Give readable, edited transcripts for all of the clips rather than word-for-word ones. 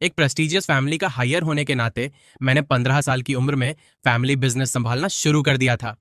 एक prestigious family का higher होने के नाते मैंने 15 साल की उम्र में फैमिली बिजनेस संभालना शुरू कर दिया था।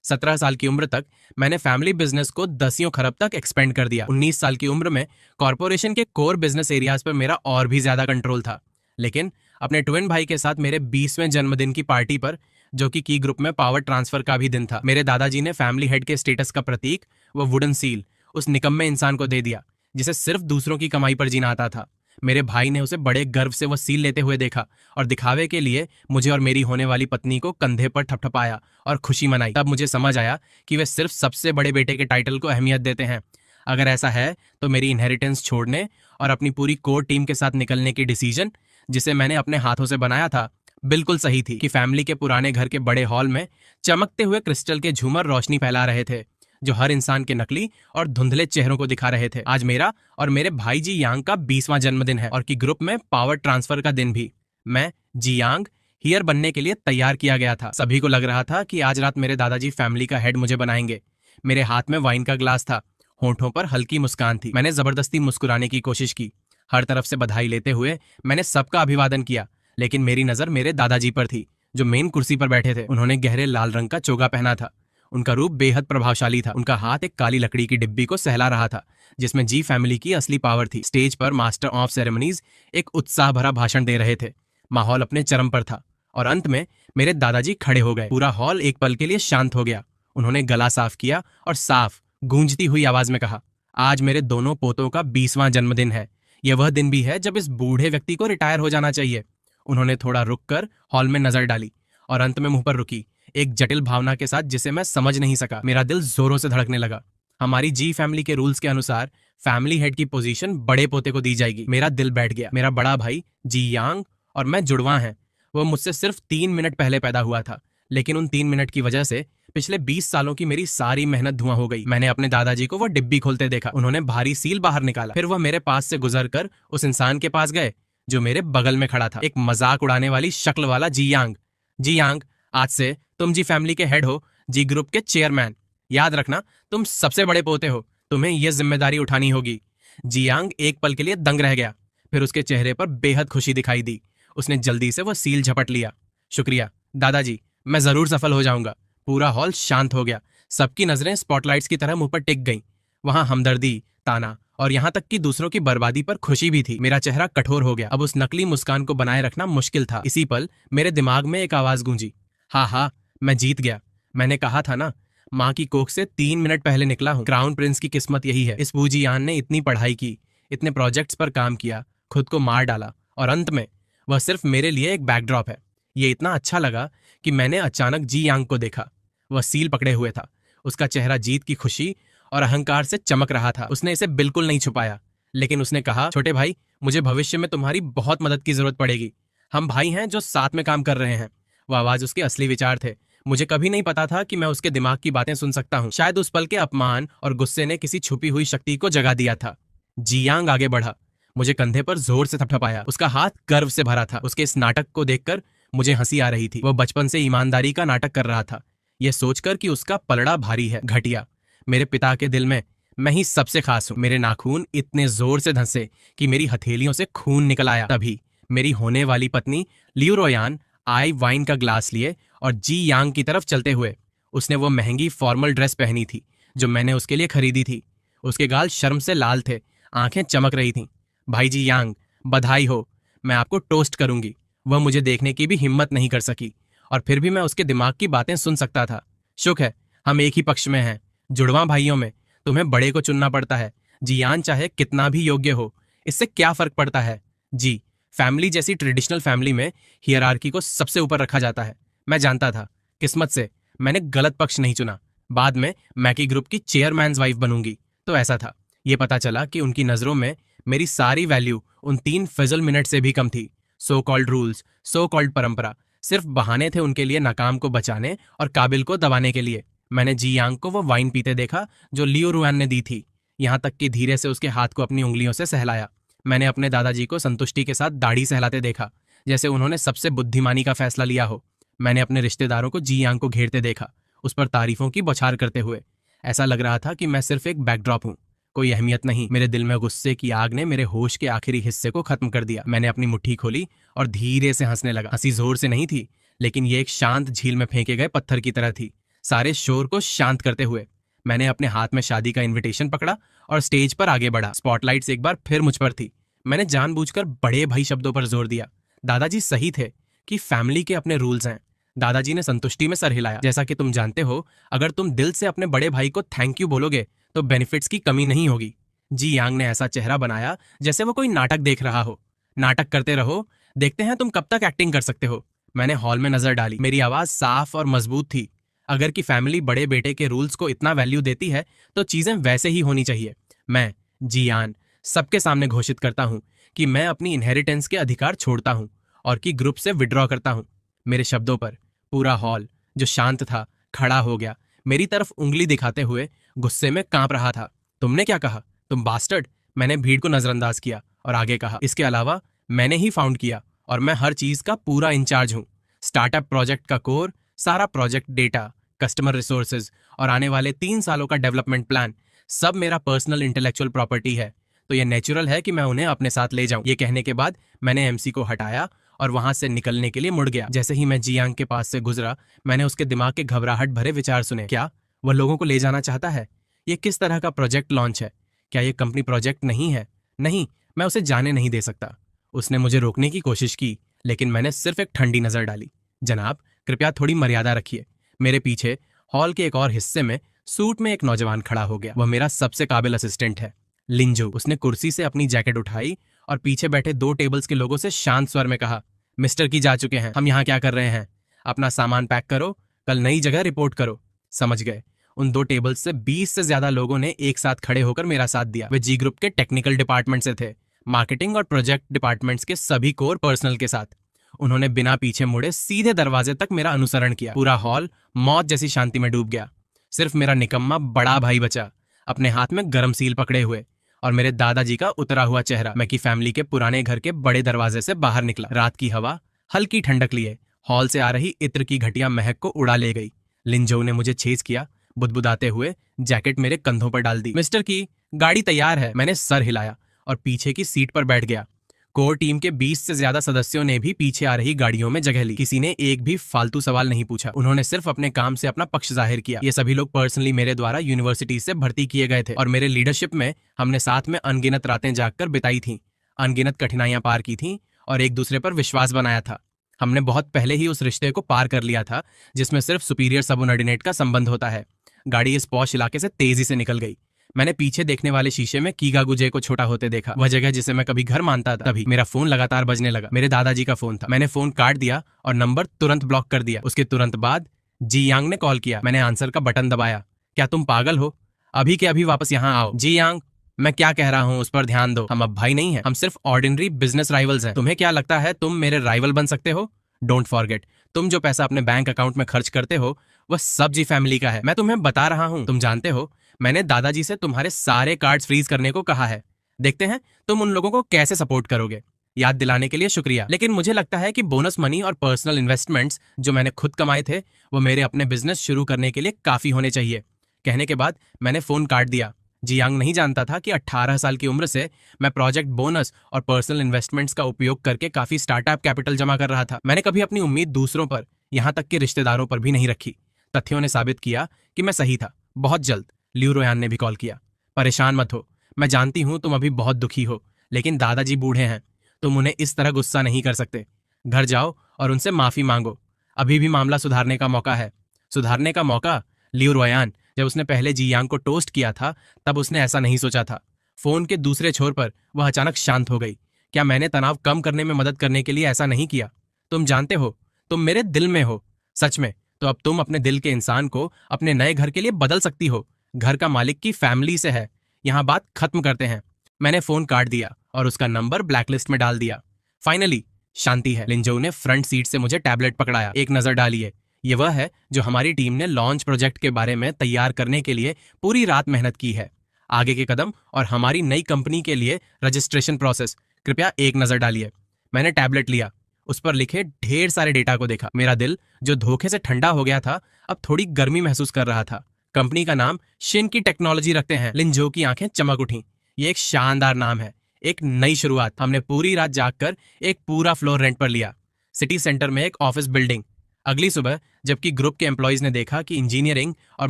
17 साल की उम्र तक मैंने फैमिली बिजनेस को दसियों खरब तक एक्सपेंड कर दिया। 19 साल की उम्र में कॉर्पोरेशन के कोर बिजनेस एरियाज पर मेरा और भी ज्यादा कंट्रोल था। लेकिन अपने ट्विन भाई के साथ मेरे 20वें जन्मदिन की पार्टी पर, जो कि की ग्रुप में पावर ट्रांसफर का भी दिन था, मेरे दादाजी ने फैमिली हेड के स्टेटस का प्रतीक, वो वुडन सील, उस निकम्मे इंसान को दे दिया जिसे सिर्फ दूसरों की कमाई पर जीना आता था। मेरे भाई ने उसे बड़े गर्व से वह सील लेते हुए देखा और दिखावे के लिए मुझे और मेरी होने वाली पत्नी को कंधे पर थपथपाया और खुशी मनाई। तब मुझे समझ आया कि वे सिर्फ सबसे बड़े बेटे के टाइटल को अहमियत देते हैं। अगर ऐसा है तो मेरी इनहेरिटेंस छोड़ने और अपनी पूरी कोर टीम के साथ निकलने की डिसीजन, जिसे मैंने अपने हाथों से बनाया था, बिल्कुल सही थी। कि फैमिली के पुराने घर के बड़े हॉल में चमकते हुए क्रिस्टल के झूमर रोशनी फैला रहे थे, जो हर इंसान के नकली और धुंधले चेहरों को दिखा रहे थे। आज मेरा और मेरे भाई जी यांग का 20वां जन्मदिन है और की ग्रुप में पावर ट्रांसफर का दिन भी। मैं जी यांग हियर बनने के लिए तैयार किया गया था। सभी को लग रहा था कि आज रात मेरे दादाजी फैमिली का हेड मुझे बनाएंगे। मेरे हाथ में वाइन का ग्लास था, होठों पर हल्की मुस्कान थी। मैंने जबरदस्ती मुस्कुराने की कोशिश की। हर तरफ से बधाई लेते हुए मैंने सबका अभिवादन किया, लेकिन मेरी नजर मेरे दादाजी पर थी, जो मेन कुर्सी पर बैठे थे। उन्होंने गहरे लाल रंग का चोगा पहना था। उनका रूप बेहद प्रभावशाली था। उनका हाथ एक काली लकड़ी की डिब्बी को सहला रहा था, जिसमें जी फैमिली की असली पावर थी। स्टेज पर मास्टर ऑफ सेरेमनीज एक उत्साह भरा भाषण दे रहे थे। माहौल अपने चरम पर था और अंत में मेरे दादाजी खड़े हो गए। पूरा हॉल एक पल के लिए शांत हो गया। उन्होंने गला साफ किया और साफ गूंजती हुई आवाज में कहा, आज मेरे दोनों पोतों का 20वां जन्मदिन है। यह वह दिन भी है जब इस बूढ़े व्यक्ति को रिटायर हो जाना चाहिए। उन्होंने थोड़ा रुककर हॉल में नजर डाली और अंत में मुंह पर रुकी, एक जटिल भावना के साथ जिसे मैं समझ नहीं सका। मेरा दिल जोरों से धड़कने लगा। हमारी जी फैमिली के रूल्स के अनुसार फैमिली हेड की पोजीशन बड़े पोते को दी जाएगी। मेरा दिल बैठ गया। मेरा बड़ा भाई जी यांग और मैं जुड़वा हैं। वो मुझसे सिर्फ 3 मिनट पहले पैदा हुआ था, लेकिन उन 3 मिनट की वजह से पिछले 20 सालों की मेरी सारी मेहनत धुआं हो गई। मैंने अपने दादाजी को वो डिब्बी खोलते देखा। उन्होंने भारी सील बाहर निकाला। फिर वह मेरे पास से गुजरकर उस इंसान के पास गए जो मेरे बगल में खड़ा था, एक मजाक उड़ाने वाली शक्ल वाला जी यांग। जी यांग, आज से तुम जी फैमिली के हेड हो, जी ग्रुप के चेयरमैन। याद रखना, तुम सबसे बड़े पोते हो, तुम्हें यह जिम्मेदारी उठानी होगी। जी यांग एक पल के लिए दंग रह गया, फिर उसके चेहरे पर बेहद खुशी दिखाई दी। उसने जल्दी से वह सील झपट लिया। शुक्रिया दादाजी, मैं जरूर सफल हो जाऊंगा। पूरा हॉल शांत हो गया। सबकी नजरें स्पॉटलाइट्स की तरह मुंह पर टिक गईं। वहां हमदर्दी, ताना और यहां तक कि दूसरों की बर्बादी पर खुशी भी थी। मेरा चेहरा कठोर हो गया। अब उस नकली मुस्कान को बनाए रखना मुश्किल था। इसी पल मेरे दिमाग में एक आवाज गूंजी, हाँ, मैं जीत गया। मैंने कहा था ना, माँ की कोख से 3 मिनट पहले निकला हूँ। क्राउन प्रिंस की किस्मत यही है। इस बूजीयान ने इतनी पढ़ाई की, इतने प्रोजेक्ट्स पर काम किया, खुद को मार डाला और अंत में वह सिर्फ मेरे लिए एक बैकड्रॉप है। ये इतना अच्छा लगा कि मैंने अचानक जी यांग को देखा। वह सील पकड़े हुए था। उसका चेहरा जीत की खुशी और अहंकार से चमक रहा था। उसने इसे बिल्कुल नहीं छुपाया, लेकिन उसने कहा, छोटे भाई, मुझे भविष्य में तुम्हारी बहुत मदद की जरूरत पड़ेगी। हम भाई हैं जो साथ में काम कर रहे हैं। वो आवाज उसके असली विचार थे। मुझे कभी नहीं पता था कि मैं उसके दिमाग की बातें सुन सकता हूँ। शायद उस पल के अपमान और गुस्से ने किसी छुपी हुई शक्ति को जगा दिया था। जियांग आगे बढ़ा, मुझे कंधे पर जोर से थपथपाया। उसका हाथ गर्व से भरा था। उसके इस नाटक को देखकर मुझे हंसी आ रही थी। वो बचपन से ईमानदारी का नाटक कर रहा था, यह सोचकर कि उसका पलड़ा भारी है। घटिया, मेरे पिता के दिल में मैं ही सबसे खास हूं। मेरे नाखून इतने जोर से धंसे कि मेरी हथेलियों से खून निकल आया। तभी मेरी होने वाली पत्नी लियू रोयान आई वाइन का ग्लास लिए और जी यांग की तरफ चलते हुए। उसने वो महंगी फॉर्मल ड्रेस पहनी थी जो मैंने उसके लिए खरीदी थी। उसके गाल शर्म से लाल थे, आंखें चमक रही थीं। भाई जी यांग, बधाई हो, मैं आपको टोस्ट करूंगी। वह मुझे देखने की भी हिम्मत नहीं कर सकी और फिर भी मैं उसके दिमाग की बातें सुन सकता था। शुक्र है हम एक ही पक्ष में हैं। जुड़वा भाइयों में तुम्हें बड़े को चुनना पड़ता है। जियान चाहे कितना भी योग्य हो, इससे क्या फर्क पड़ता है। जी फैमिली जैसी ट्रेडिशनल फैमिली में हियरार्की को सबसे ऊपर रखा जाता है। मैं जानता था, किस्मत से मैंने गलत पक्ष नहीं चुना। बाद में मैकी ग्रुप की चेयरमैन्स वाइफ बनूंगी तो ऐसा था। ये पता चला कि उनकी नजरों में मेरी सारी वैल्यू उन 3 फिजल मिनट से भी कम थी। So called rules, so called परंपरा सिर्फ बहाने थे उनके लिए नाकाम को बचाने और काबिल को दबाने के लिए। मैंने जी यांग को वो वाइन पीते देखा जो लियो रुआन ने दी थी, यहां तक कि धीरे से उसके हाथ को अपनी उंगलियों से सहलाया। मैंने अपने दादाजी को संतुष्टि के साथ दाढ़ी सहलाते देखा, जैसे उन्होंने सबसे बुद्धिमानी का फैसला लिया हो। मैंने अपने रिश्तेदारों को जी यांग को घेरते देखा, उस पर तारीफों की बौछार करते हुए। ऐसा लग रहा था कि मैं सिर्फ एक बैकड्रॉप हूं। कोई अहमियत नहीं। मेरे दिल में गुस्से की आग ने मेरे होश के आखिरी हिस्से को खत्म कर दिया। मैंने अपनी मुट्ठी खोली और धीरे से हंसने लगा। हंसी जोर से नहीं थी, लेकिन ये एक शांत झील में फेंके गए पत्थर की तरह थी, सारे शोर को शांत करते हुए। मैंने अपने हाथ में शादी का इन्विटेशन पकड़ा और स्टेज पर आगे बढ़ा। स्पॉटलाइट्स एक बार फिर मुझ पर थी। मैंने जानबूझकर बड़े भाई शब्दों पर जोर दिया। दादाजी सही थे कि फैमिली के अपने रूल्स हैं। दादाजी ने संतुष्टि में सर हिलाया। जैसा कि तुम जानते हो, अगर तुम दिल से अपने बड़े भाई को थैंक यू बोलोगे तो बेनिफिट्स की कमी नहीं होगी। जी यांग ने ऐसा चेहरा बनाया जैसे वो कोई नाटक देख रहा हो। नाटक करते रहो, देखते हैं तुम कब तक एक्टिंग कर सकते हो। मैंने हॉल में नजर डाली। मेरी आवाज साफ और मजबूत थी। अगर की फैमिली बड़े बेटे के रूल्स को इतना वैल्यू देती है तो चीजें वैसे ही होनी चाहिए। मैं जियान सबके सामने घोषित करता हूं कि मैं अपनी इनहेरिटेंस के अधिकार छोड़ता हूं और कि ग्रुप से विड्रॉ करता हूं। मेरे शब्दों पर पूरा हॉल, जो शांत था, खड़ा हो गया, मेरी तरफ उंगली दिखाते हुए गुस्से में कांप रहा था। तुमने क्या कहा, तुम बास्टर्ड? मैंने भीड़ को नजरअंदाज किया और आगे कहा, इसके अलावा मैंने ही फाउंड किया और मैं हर चीज का पूरा इंचार्ज हूं। स्टार्टअप प्रोजेक्ट का कोर, सारा प्रोजेक्ट डेटा, कस्टमर रिसोर्सेज और आने वाले 3 सालों का डेवलपमेंट प्लान सब मेरा पर्सनल इंटेलेक्चुअल प्रॉपर्टी है, तो यह नेचुरल है कि मैं उन्हें अपने साथ ले जाऊं। ये कहने के बाद मैंने एमसी को हटाया और वहां से निकलने के लिए मुड़ गया। जैसे ही मैं जियांग के पास से गुजरा, मैंने उसके दिमाग के घबराहट भरे विचार सुने। क्या वह लोगों को ले जाना चाहता है? ये किस तरह का प्रोजेक्ट लॉन्च है? क्या ये कंपनी प्रोजेक्ट नहीं है? नहीं, मैं उसे जाने नहीं दे सकता। उसने मुझे रोकने की कोशिश की, लेकिन मैंने सिर्फ एक ठंडी नजर डाली। जनाब, कृपया थोड़ी मर्यादा रखिए। मेरे पीछे हॉल के एक और हिस्से में सूट में एक नौजवान खड़ा हो गया। वह मेरा सबसे काबिल असिस्टेंट है, लिंजो। उसने कुर्सी से अपनी जैकेट उठाई और पीछे बैठे 2 टेबल्स के लोगों से शांत स्वर में कहा, मिस्टर की जा चुके हैं, हम यहाँ क्या कर रहे हैं? अपना सामान पैक करो, कल नई जगह रिपोर्ट करो। समझ गए। उन 2 टेबल्स से 20 से ज्यादा लोगों ने एक साथ खड़े होकर मेरा साथ दिया। वे जी ग्रुप के टेक्निकल डिपार्टमेंट से थे, मार्केटिंग और प्रोजेक्ट डिपार्टमेंट्स के सभी कोर पर्सनल के साथ। उन्होंने बिना पीछे मुड़े सीधे दरवाजे तक मेरा अनुसरण किया। पूरा हॉल मौत जैसी शांति में डूब गया। सिर्फ मेरा निकम्मा बड़ा भाई बचा, अपने हाथ में गरम सील पकड़े हुए, और मेरे दादाजी का उतरा हुआ चेहरा। मैं की फैमिली के पुराने घर के बड़े दरवाजे से बाहर निकला। रात की हवा हल्की ठंडक लिए हॉल से आ रही इत्र की घटिया महक को उड़ा ले गई। लिंजो ने मुझे छेज किया, बुदबुदाते हुए जैकेट मेरे कंधों पर डाल दी। मिस्टर की, गाड़ी तैयार है। मैंने सर हिलाया और पीछे की सीट पर बैठ गया। कोर टीम के 20 से ज्यादा सदस्यों ने भी पीछे आ रही गाड़ियों में जगह ली। किसी ने एक भी फालतू सवाल नहीं पूछा। उन्होंने सिर्फ अपने काम से अपना पक्ष जाहिर किया। ये सभी लोग पर्सनली मेरे द्वारा यूनिवर्सिटी से भर्ती किए गए थे और मेरे लीडरशिप में हमने साथ में अनगिनत रातें जागकर बिताई थी, अनगिनत कठिनाइयां पार की थी और एक दूसरे पर विश्वास बनाया था। हमने बहुत पहले ही उस रिश्ते को पार कर लिया था जिसमें सिर्फ सुपीरियर सबऑर्डिनेट का संबंध होता है। गाड़ी इस पॉश इलाके से तेजी से निकल गई। मैंने पीछे देखने वाले शीशे में कीगागुजे को छोटा होते देखा, वह जगह जिसे मैं कभी घर मानता था। तभी मेरा फोन लगातार बजने लगा। मेरे दादाजी का फोन था। मैंने फोन काट दिया और नंबर तुरंत ब्लॉक कर दिया। उसके तुरंत बाद जी यांग ने कॉल किया। मैंने आंसर का बटन दबाया। क्या तुम पागल हो? अभी के अभी वापस यहाँ आओ। जी यांग, मैं क्या कह रहा हूँ उस पर ध्यान दो। हम अब भाई नहीं हैं, हम सिर्फ ऑर्डिनरी बिजनेस राइवल्स हैं। तुम्हें क्या लगता है तुम मेरे राइवल बन सकते हो? डोंट फॉरगेट, तुम जो पैसा अपने बैंक अकाउंट में खर्च करते हो वह सब जी फैमिली का है। मैं तुम्हें बता रहा हूँ, तुम जानते हो मैंने दादाजी से तुम्हारे सारे कार्ड्स फ्रीज करने को कहा है। देखते हैं तुम उन लोगों को कैसे सपोर्ट करोगे। याद दिलाने के लिए शुक्रिया, लेकिन मुझे लगता है कि बोनस मनी और पर्सनल इन्वेस्टमेंट्स जो मैंने खुद कमाए थे वो मेरे अपने बिजनेस शुरू करने के लिए काफी होने चाहिए। कहने के बाद मैंने फोन काट दिया। जियांग नहीं जानता था कि 18 साल की उम्र से मैं प्रोजेक्ट बोनस और पर्सनल इन्वेस्टमेंट्स का उपयोग करके काफी स्टार्टअप कैपिटल जमा कर रहा था। मैंने कभी अपनी उम्मीद दूसरों पर, यहां तक कि रिश्तेदारों पर भी नहीं रखी। तथ्यों ने साबित किया कि मैं सही था। बहुत जल्द लियू रोयान ने भी कॉल किया। परेशान मत हो, मैं जानती हूं तुम अभी बहुत दुखी हो, लेकिन दादाजी बूढ़े हैं, तुम उन्हें इस तरह गुस्सा नहीं कर सकते। घर जाओ और उनसे माफी मांगो। अभी भी मामला सुधारने का मौका है। सुधारने का मौका? लियू रोयान, जब उसने पहले जियांग को टोस्ट किया था तब उसने ऐसा नहीं सोचा था। फोन के दूसरे छोर पर वह अचानक शांत हो गई। क्या मैंने तनाव कम करने में मदद करने के लिए ऐसा नहीं किया? तुम जानते हो, तुम मेरे दिल में हो। सच में, तो अब तुम अपने दिल के इंसान को अपने नए घर के लिए बदल सकती हो। घर का मालिक की फैमिली से है। यहां बात खत्म करते हैं। मैंने फोन काट दिया और उसका नंबर ब्लैकलिस्ट में डाल दिया। फाइनली शांति है। लिंजो ने फ्रंट सीट से मुझे टैबलेट पकड़ाया। एक नजर डालिए, ये वह है जो हमारी टीम ने लॉन्च प्रोजेक्ट के बारे में तैयार करने के लिए पूरी रात मेहनत की है। आगे के कदम और हमारी नई कंपनी के लिए रजिस्ट्रेशन प्रोसेस, कृपया एक नजर डालिए। मैंने टैबलेट लिया, उस पर लिखे ढेर सारे डेटा को देखा। मेरा दिल जो धोखे से ठंडा हो गया था अब थोड़ी गर्मी महसूस कर रहा था। कंपनी का नाम शिनकी टेक्नोलॉजी रखते हैं। लिनजो की आंखें चमक उठी। ये एक शानदार नाम है, एक नई शुरुआत। हमने पूरी रात जागकर एक पूरा फ्लोर रेंट पर लिया, सिटी सेंटर में एक ऑफिस बिल्डिंग। अगली सुबह जबकि ग्रुप के एम्प्लॉइज ने देखा कि इंजीनियरिंग और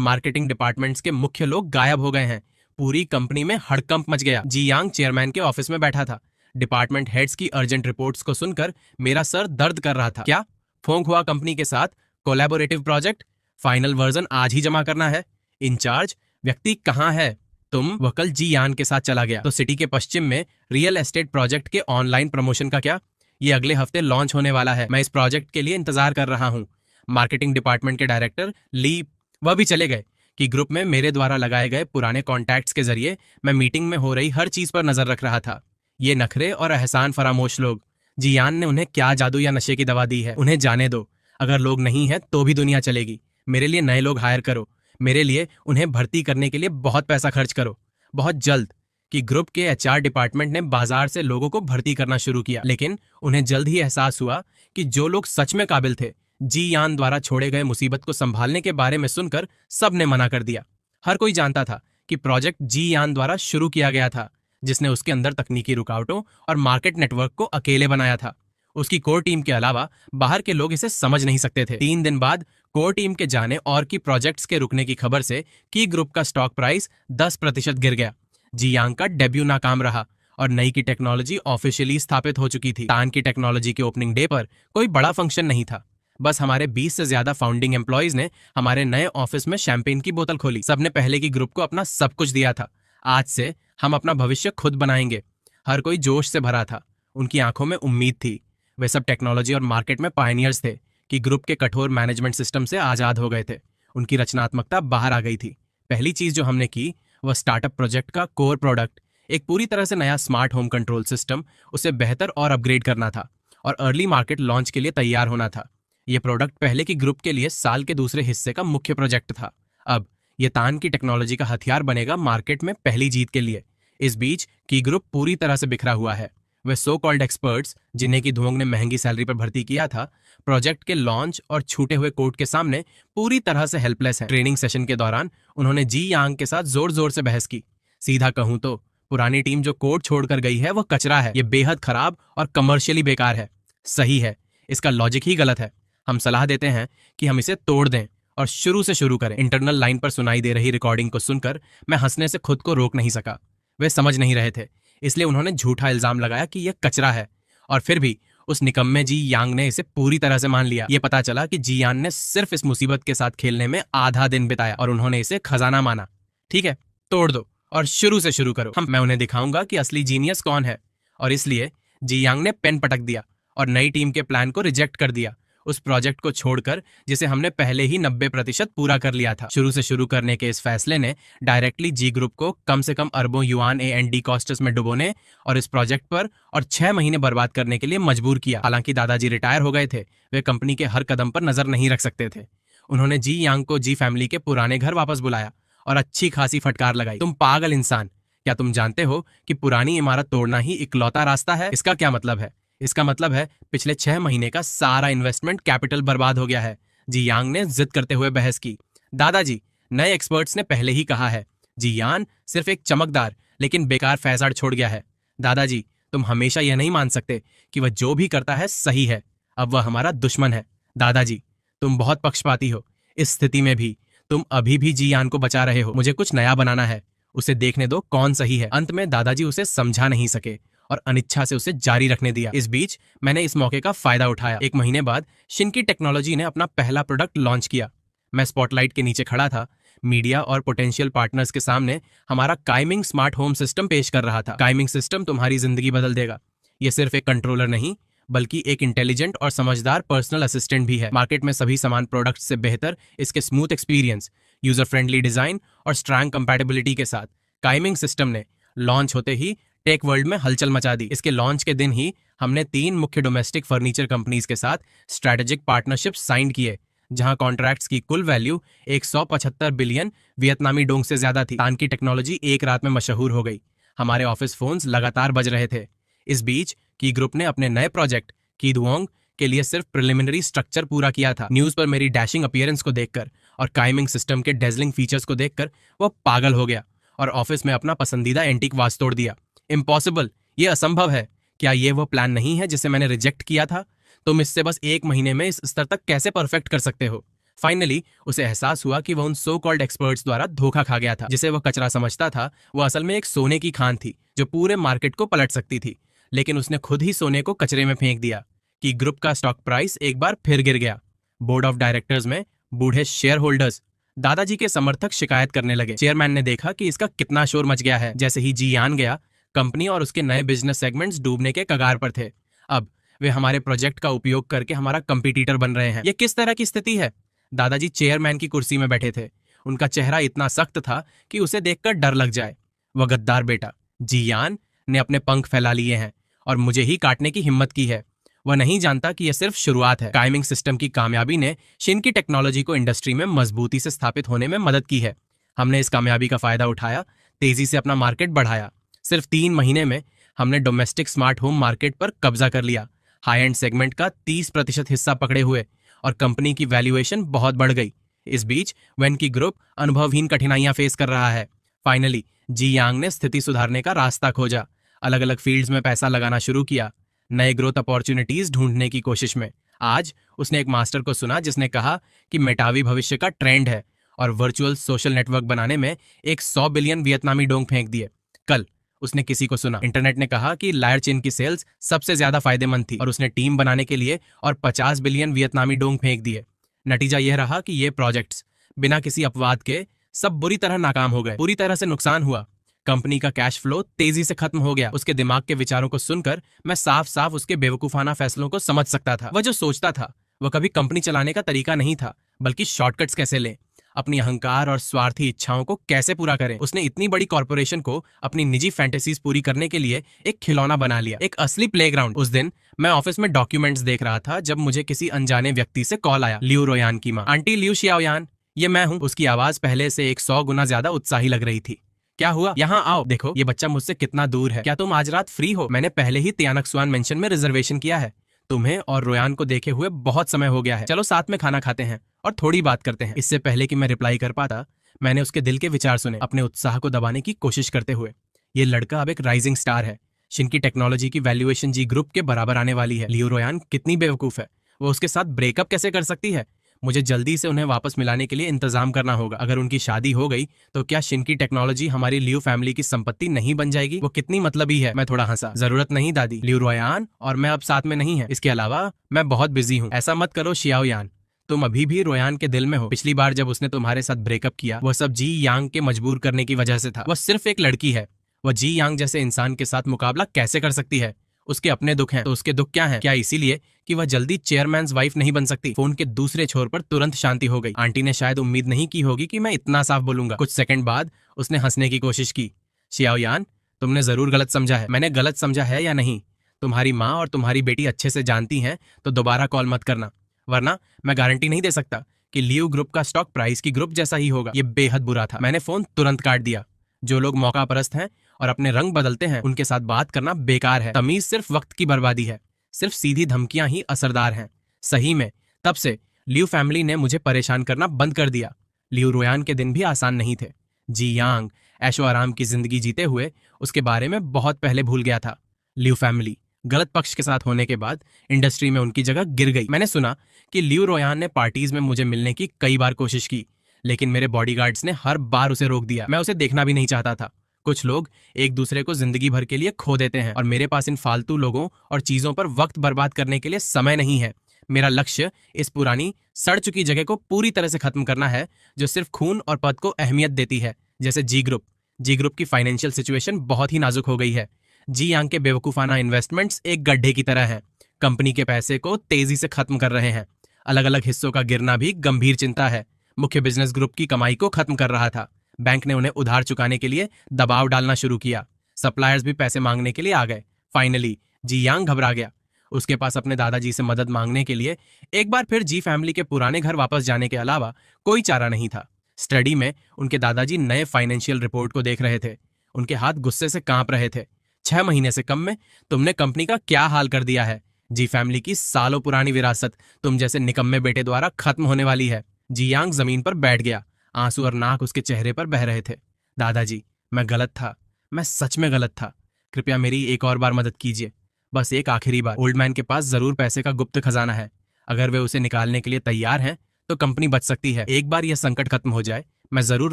मार्केटिंग डिपार्टमेंट्स के मुख्य लोग गायब हो गए हैं, पूरी कंपनी में हड़कंप मच गया। जी यांग चेयरमैन के ऑफिस में बैठा था। डिपार्टमेंट हेड्स की अर्जेंट रिपोर्ट्स को सुनकर मेरा सर दर्द कर रहा था। क्या फोंक हुआ कंपनी के साथ कोलैबोरेटिव प्रोजेक्ट? फाइनल वर्जन आज ही जमा करना है। इंचार्ज व्यक्ति कहाँ है? तुम वकल जी यान के साथ चला गया। तो सिटी के पश्चिम में रियल एस्टेट प्रोजेक्ट के ऑनलाइन प्रमोशन का क्या? ये अगले हफ्ते लॉन्च होने वाला है। मैं इस प्रोजेक्ट के लिए इंतजार कर रहा हूँ। मार्केटिंग डिपार्टमेंट के डायरेक्टर ली वह भी चले गए कि ग्रुप में मेरे द्वारा लगाए गए पुराने कॉन्टैक्ट्स के जरिए मैं मीटिंग में हो रही हर चीज पर नजर रख रहा था। ये नखरे और एहसान फरामोश लोग, जियान ने उन्हें क्या जादू या नशे की दवा दी है? उन्हें जाने दो। अगर लोग नहीं है तो भी दुनिया चलेगी। मेरे लिए नए लोग हायर करो। मेरे लिए उन्हें भर्ती करने के लिए बहुत पैसा खर्च करो, बहुत जल्द। कि ग्रुप के एचआर डिपार्टमेंट ने बाजार से लोगों को भर्ती करना शुरू किया, लेकिन उन्हें जल्द ही एहसास हुआ कि जो लोग सच में काबिल थे, जी यान द्वारा छोड़े गए मुसीबत को संभालने के बारे में सुनकर सबने मना कर दिया। हर कोई जानता था कि प्रोजेक्ट जी यान द्वारा शुरू किया गया था, जिसने उसके अंदर तकनीकी रुकावटों और मार्केट नेटवर्क को अकेले बनाया था। उसकी कोर टीम के अलावा बाहर के लोग इसे समझ नहीं सकते थे। 3 दिन बाद कोर टीम के जाने और की प्रोजेक्ट्स के रुकने की खबर से की ग्रुप का स्टॉक प्राइस 10% गिर गया। जी यांग का डेब्यू नाकाम रहा और नई की टेक्नोलॉजी ऑफिशियली स्थापित हो चुकी थी। तान की टेक्नोलॉजी के ओपनिंग डे पर कोई बड़ा फंक्शन नहीं था। बस हमारे 20 से ज्यादा फाउंडिंग एम्प्लॉइज ने हमारे नए ऑफिस में शैंपेन की बोतल खोली। सबने पहले की ग्रुप को अपना सब कुछ दिया था। आज से हम अपना भविष्य खुद बनाएंगे। हर कोई जोश से भरा था। उनकी आंखों में उम्मीद थी। वे सब टेक्नोलॉजी और मार्केट में पायनियर्स थे कि ग्रुप के कठोर मैनेजमेंट सिस्टम से आजाद हो गए थे। उनकी रचनात्मकता बाहर आ गई थी। पहली चीज जो हमने की वह स्टार्टअप प्रोजेक्ट का कोर प्रोडक्ट, एक पूरी तरह से नया स्मार्ट होम कंट्रोल सिस्टम, उसे बेहतर और अपग्रेड करना था और अर्ली मार्केट लॉन्च के लिए तैयार होना था। यह प्रोडक्ट पहले की ग्रुप के लिए साल के दूसरे हिस्से का मुख्य प्रोजेक्ट था। अब यह तान की टेक्नोलॉजी का हथियार बनेगा मार्केट में पहली जीत के लिए। इस बीच की ग्रुप पूरी तरह से बिखरा हुआ है। वे सो कॉल्ड एक्सपर्ट्स, जिन्हें की धुओंग ने महंगी सैलरी पर भर्ती किया था, प्रोजेक्ट के लॉन्च और छूटे हुए कोड के सामने पूरी तरह से हेल्पलेस हैं। ट्रेनिंग सेशन के दौरान उन्होंने जी यांग के साथ जोर जोर से बहस की। सीधा कहूं तो पुरानी टीम जो कोड छोड़कर गई है वह कचरा है। यह बेहद खराब और कमर्शियली बेकार है। सही है, इसका लॉजिक ही गलत है। हम सलाह देते हैं कि हम इसे तोड़ दें और शुरू से शुरू करें। इंटरनल लाइन पर सुनाई दे रही रिकॉर्डिंग को सुनकर मैं हंसने से खुद को रोक नहीं सका। वे समझ नहीं रहे थे, इसलिए उन्होंने झूठा इल्जाम लगाया कि यह कचरा है। और फिर भी उस निकम्मे जी यांग ने इसे पूरी तरह से मान लिया। यह पता चला कि जी यान ने सिर्फ इस मुसीबत के साथ खेलने में आधा दिन बिताया और उन्होंने इसे खजाना माना। ठीक है, तोड़ दो और शुरू से शुरू करो। मैं उन्हें दिखाऊंगा कि असली जीनियस कौन है। और इसलिए जी यांग ने पेन पटक दिया और नई टीम के प्लान को रिजेक्ट कर दिया, उस प्रोजेक्ट को छोड़कर जिसे हमने पहले ही 90% पूरा कर लिया था। शुरू से शुरू करने के इस फैसले ने डायरेक्टली जी ग्रुप को कम से कम अरबों युआन A&D कॉस्ट्स में डुबोने और इस प्रोजेक्ट पर और 6 महीने बर्बाद करने के लिए मजबूर किया। हालांकि दादाजी रिटायर हो गए थे, वे कंपनी के हर कदम पर नजर नहीं रख सकते थे। उन्होंने जी यांग को जी फैमिली के पुराने घर वापस बुलाया और अच्छी खासी फटकार लगाई। तुम पागल इंसान, क्या तुम जानते हो कि पुरानी इमारत तोड़ना ही इकलौता रास्ता है? इसका क्या मतलब है? इसका मतलब है पिछले 6 महीने का सारा इन्वेस्टमेंट कैपिटल बर्बाद हो गया है। जी यांग ने जिद करते हुए बहस की। दादाजी, नए एक्सपर्ट्स ने पहले ही कहा है, जी यान सिर्फ एक चमकदार लेकिन बेकार फैसाड छोड़ गया है। दादाजी, तुम हमेशा यह नहीं मान सकते कि वह जो भी करता है सही है। अब वह हमारा दुश्मन है। दादाजी, तुम बहुत पक्षपाती हो। इस स्थिति में भी तुम अभी भी जी यान को बचा रहे हो। मुझे कुछ नया बनाना है, उसे देखने दो कौन सही है। अंत में दादाजी उसे समझा नहीं सके और अनिच्छा से उसे जारी रखने दिया। इस बीच मैंने इस मौके का फायदा उठाया। 1 महीने बाद शिनकी टेक्नोलॉजी ने अपना पहला प्रोडक्ट लॉन्च किया। मैं स्पॉटलाइट के नीचे खड़ा था, मीडिया और पोटेंशियल पार्टनर्स के सामने हमारा काइमिंग स्मार्ट होम सिस्टम पेश कर रहा था। काइमिंग सिस्टम तुम्हारी जिंदगी बदल देगा। यह सिर्फ एक कंट्रोलर नहीं बल्कि एक इंटेलिजेंट और समझदार पर्सनल असिस्टेंट भी है। मार्केट में सभी समान प्रोडक्ट्स से बेहतर इसके smooth experience, user friendly design और स्ट्रांग कंपैटिबिलिटी के साथ काइमिंग सिस्टम ने लॉन्च होते ही टेक वर्ल्ड में हलचल मचा दी। इसके लॉन्च के दिन ही हमने 3 मुख्य डोमेस्टिक फर्नीचर कंपनीज के साथ स्ट्रेटेजिक पार्टनरशिप साइन किए, जहां कॉन्ट्रैक्ट्स की कुल वैल्यू 175 बिलियन वियतनामी डोंग से ज्यादा थी। तान की टेक्नोलॉजी एक रात में मशहूर हो गई। हमारे ऑफिस फोन्स लगातार बज रहे थे। इस बीच की ग्रुप ने अपने नए प्रोजेक्ट की धुओंग के लिए सिर्फ प्रिलिमिनरी स्ट्रक्चर पूरा किया था। न्यूज पर मेरी डैशिंग अपीयरेंस को देखकर और काइमिंग सिस्टम के डेजलिंग फीचर्स को देखकर वो पागल हो गया और ऑफिस में अपना पसंदीदा एंटीक वाच तोड़ दिया। इम्पॉसिबल, ये असंभव है। क्या ये वो प्लान नहीं है जिसे मैंने रिजेक्ट किया था? तुम इससे बस 1 महीने में इस स्तर तक कैसे परफेक्ट कर सकते हो? फाइनली उसे एहसास हुआ कि वह उन सो कॉल्ड एक्सपर्ट्स द्वारा धोखा खा गया था। जिसे वह कचरा समझता था, वो असल में एक सोने की खान थी जो पूरे मार्केट को पलट सकती थी। लेकिन उसने खुद ही सोने को कचरे में फेंक दिया कि ग्रुप का स्टॉक प्राइस एक बार फिर गिर गया। बोर्ड ऑफ डायरेक्टर्स में बूढ़े शेयर होल्डर्स, दादाजी के समर्थक शिकायत करने लगे। चेयरमैन ने देखा कि इसका कितना शोर मच गया है। जैसे ही जी यान गया, कंपनी और उसके नए बिजनेस सेगमेंट्स डूबने के कगार पर थे। अब वे हमारे प्रोजेक्ट का उपयोग करके हमारा कंपटीटर बन रहे हैं। ये किस तरह की स्थिति है? दादाजी चेयरमैन की कुर्सी में बैठे थे। उनका चेहरा इतना सख्त था कि उसे देखकर डर लग जाए। वह गद्दार बेटा जी यान ने अपने पंख फैला लिए हैं और मुझे ही काटने की हिम्मत की है। वह नहीं जानता कि यह सिर्फ शुरुआत है। काइमिंग सिस्टम की कामयाबी ने शिनकी टेक्नोलॉजी को इंडस्ट्री में मजबूती से स्थापित होने में मदद की है। हमने इस कामयाबी का फायदा उठाया, तेजी से अपना मार्केट बढ़ाया। सिर्फ 3 महीने में हमने डोमेस्टिक स्मार्ट होम मार्केट पर कब्जा कर लिया, हाई एंड सेगमेंट का 30% हिस्सा पकड़े हुए, और कंपनी की वैल्यूएशन बहुत बढ़ गई। इस बीच वेनकी ग्रुप अनुभवहीन कठिनाइयां फेस कर रहा है। फाइनली जी यांग ने स्थिति सुधारने का रास्ता खोजा, अलग अलग फील्ड्स में पैसा लगाना शुरू किया, नए ग्रोथ अपॉर्चुनिटीज ढूंढने की कोशिश में। आज उसने एक मास्टर को सुना जिसने कहा कि मेटावी भविष्य का ट्रेंड है और वर्चुअल सोशल नेटवर्क बनाने में एक 100 बिलियन वियतनामी डोंग फेंक दिए। कल उसने किसी को सुना, इंटरनेट ने कहा कि लायर चेन की सेल्स सबसे ज्यादा फायदेमंद थी और उसने टीम बनाने के लिए और 50 बिलियन वियतनामी डोंग फेंक दिए। नतीजा यह रहा कि ये प्रोजेक्ट्स बिना किसी अपवाद के सब बुरी तरह नाकाम हो गए। पूरी तरह से नुकसान हुआ। कंपनी का कैश फ्लो तेजी से खत्म हो गया। उसके दिमाग के विचारों को सुनकर मैं साफ साफ उसके बेवकूफाना फैसलों को समझ सकता था। वह जो सोचता था वह कभी कंपनी चलाने का तरीका नहीं था, बल्कि शॉर्टकट्स कैसे लें, अपनी अहंकार और स्वार्थी इच्छाओं को कैसे पूरा करें। उसने इतनी बड़ी कॉर्पोरेशन को अपनी निजी फैंटेसीज पूरी करने के लिए एक खिलौना बना लिया, एक असली प्लेग्राउंड। उस दिन मैं ऑफिस में डॉक्यूमेंट्स देख रहा था जब मुझे किसी अनजाने व्यक्ति से कॉल आया। लियू रोयान की माँ। आंटी लियू शियाओयान, ये मैं हूँ। उसकी आवाज पहले से 100 गुना ज्यादा उत्साही लग रही थी। क्या हुआ? यहाँ आओ, देखो ये बच्चा मुझसे कितना दूर है। क्या तुम आज रात फ्री हो? मैंने पहले ही तियानकस्वान मेंशन में रिजर्वेशन किया है। तुम्हें और रोयान को देखे हुए बहुत समय हो गया है। चलो साथ में खाना खाते हैं और थोड़ी बात करते हैं। इससे पहले कि मैं रिप्लाई कर पाता, मैंने उसके दिल के विचार सुने, अपने उत्साह को दबाने की कोशिश करते हुए। ये लड़का अब एक राइजिंग स्टार है। शिनकी टेक्नोलॉजी की वैल्यूएशन जी ग्रुप के बराबर आने वाली है। लियू रोयान कितनी बेवकूफ है, वो उसके साथ ब्रेकअप कैसे कर सकती है? मुझे जल्दी से उन्हें वापस मिलाने के लिए इंतजाम करना होगा। अगर उनकी शादी हो गई तो क्या शिनकी टेक्नोलॉजी हमारी लियू फैमिली की संपत्ति नहीं बन जाएगी? वो कितनी मतलबी है। मैं थोड़ा हंसा। जरूरत नहीं दादी, लियू रोयान और मैं अब साथ में नहीं है। इसके अलावा मैं बहुत बिजी हूँ। ऐसा मत करो शियाओयान, तुम अभी भी रोयान के दिल में हो। पिछली बार जब उसने तुम्हारे साथ ब्रेकअप किया, वह सब जी यांग के मजबूर करने की वजह से था। वह सिर्फ एक लड़की है। वह जी यांग जैसे इंसान के साथ मुकाबला कैसे कर सकती है? उसके अपने दुख हैं, तो उसके दुख क्या हैं? क्या इसीलिए कि वह जल्दी चेयरमैन्स वाइफ नहीं बन सकती? फोन के दूसरे छोर पर तुरंत शांति हो गई। आंटी ने शायद उम्मीद नहीं की होगी कि मैं इतना साफ बोलूंगा। कुछ सेकंड बाद उसने हंसने की कोशिश की। शियाओयान, तुमने जरूर गलत समझा है। मैंने गलत समझा है या नहीं, तुम्हारी माँ और तुम्हारी बेटी अच्छे से जानती हैं, तो दोबारा कॉल मत करना, वरना मैं गारंटी नहीं दे सकता कि लियू ग्रुप का स्टॉक प्राइस की ग्रुप जैसा ही होगा। ये बेहद बुरा था। मैंने फोन तुरंत काट दिया। जो लोग मौका परस्त हैं और अपने रंग बदलते हैं, उनके साथ बात करना बेकार है। तमीज सिर्फ वक्त की बर्बादी है। सिर्फ सीधी धमकियां ही असरदार हैं। सही में तब से लियू फैमिली ने मुझे परेशान करना बंद कर दिया। लियू रोयान के दिन भी आसान नहीं थे। जी यांग ऐशो आराम की जिंदगी जीते हुए उसके बारे में बहुत पहले भूल गया था। लियू फैमिली गलत पक्ष के साथ होने के बाद इंडस्ट्री में उनकी जगह गिर गई। मैंने सुना कि लियू रोयान ने पार्टीज में मुझे मिलने की कई बार कोशिश की, लेकिन मेरे बॉडीगार्ड्स ने हर बार उसे रोक दिया। मैं उसे देखना भी नहीं चाहता था। कुछ लोग एक दूसरे को जिंदगी भर के लिए खो देते हैं और मेरे पास इन फालतू लोगों और चीजों पर वक्त बर्बाद करने के लिए समय नहीं है। मेरा लक्ष्य इस पुरानी सड़ चुकी जगह को पूरी तरह से खत्म करना है, जो सिर्फ खून और पद को अहमियत देती है, जैसे जी ग्रुप। जी ग्रुप की फाइनेंशियल सिचुएशन बहुत ही नाजुक हो गई है। जी यांग के बेवकूफाना इन्वेस्टमेंट्स एक गड्ढे की तरह हैं। कंपनी के पैसे को तेजी से खत्म कर रहे हैं। अलग अलग हिस्सों का गिरना भी गंभीर चिंता है। मुख्य बिजनेस ग्रुप की कमाई को खत्म कर रहा था। बैंक ने उन्हें उधार चुकाने के लिए दबाव डालना शुरू किया। सप्लायर्स भी पैसे मांगने के लिए आ गए। फाइनली जी यांग घबरा गया। उसके पास अपने दादाजी से मदद मांगने के लिए एक बार फिर जी फैमिली के पुराने घर वापस जाने के अलावा कोई चारा नहीं था। स्टडी में उनके दादाजी नए फाइनेंशियल रिपोर्ट को देख रहे थे। उनके हाथ गुस्से से कांप रहे थे। 6 महीने से कम में तुमने कंपनी का क्या हाल कर दिया है? जी फैमिली की सालों पुरानी विरासत तुम जैसे निकम्मे बेटे द्वारा खत्म होने वाली है। जियांग जमीन पर बैठ गया। आंसू और नाक उसके चेहरे पर बह रहे थे। दादाजी, मैं गलत था, मैं सच में गलत था। कृपया मेरी एक और बार मदद कीजिए, बस एक आखिरी बार। ओल्ड मैन के पास जरूर पैसे का गुप्त खजाना है। अगर वे उसे निकालने के लिए तैयार हैं तो कंपनी बच सकती है। एक बार यह संकट खत्म हो जाए, मैं जरूर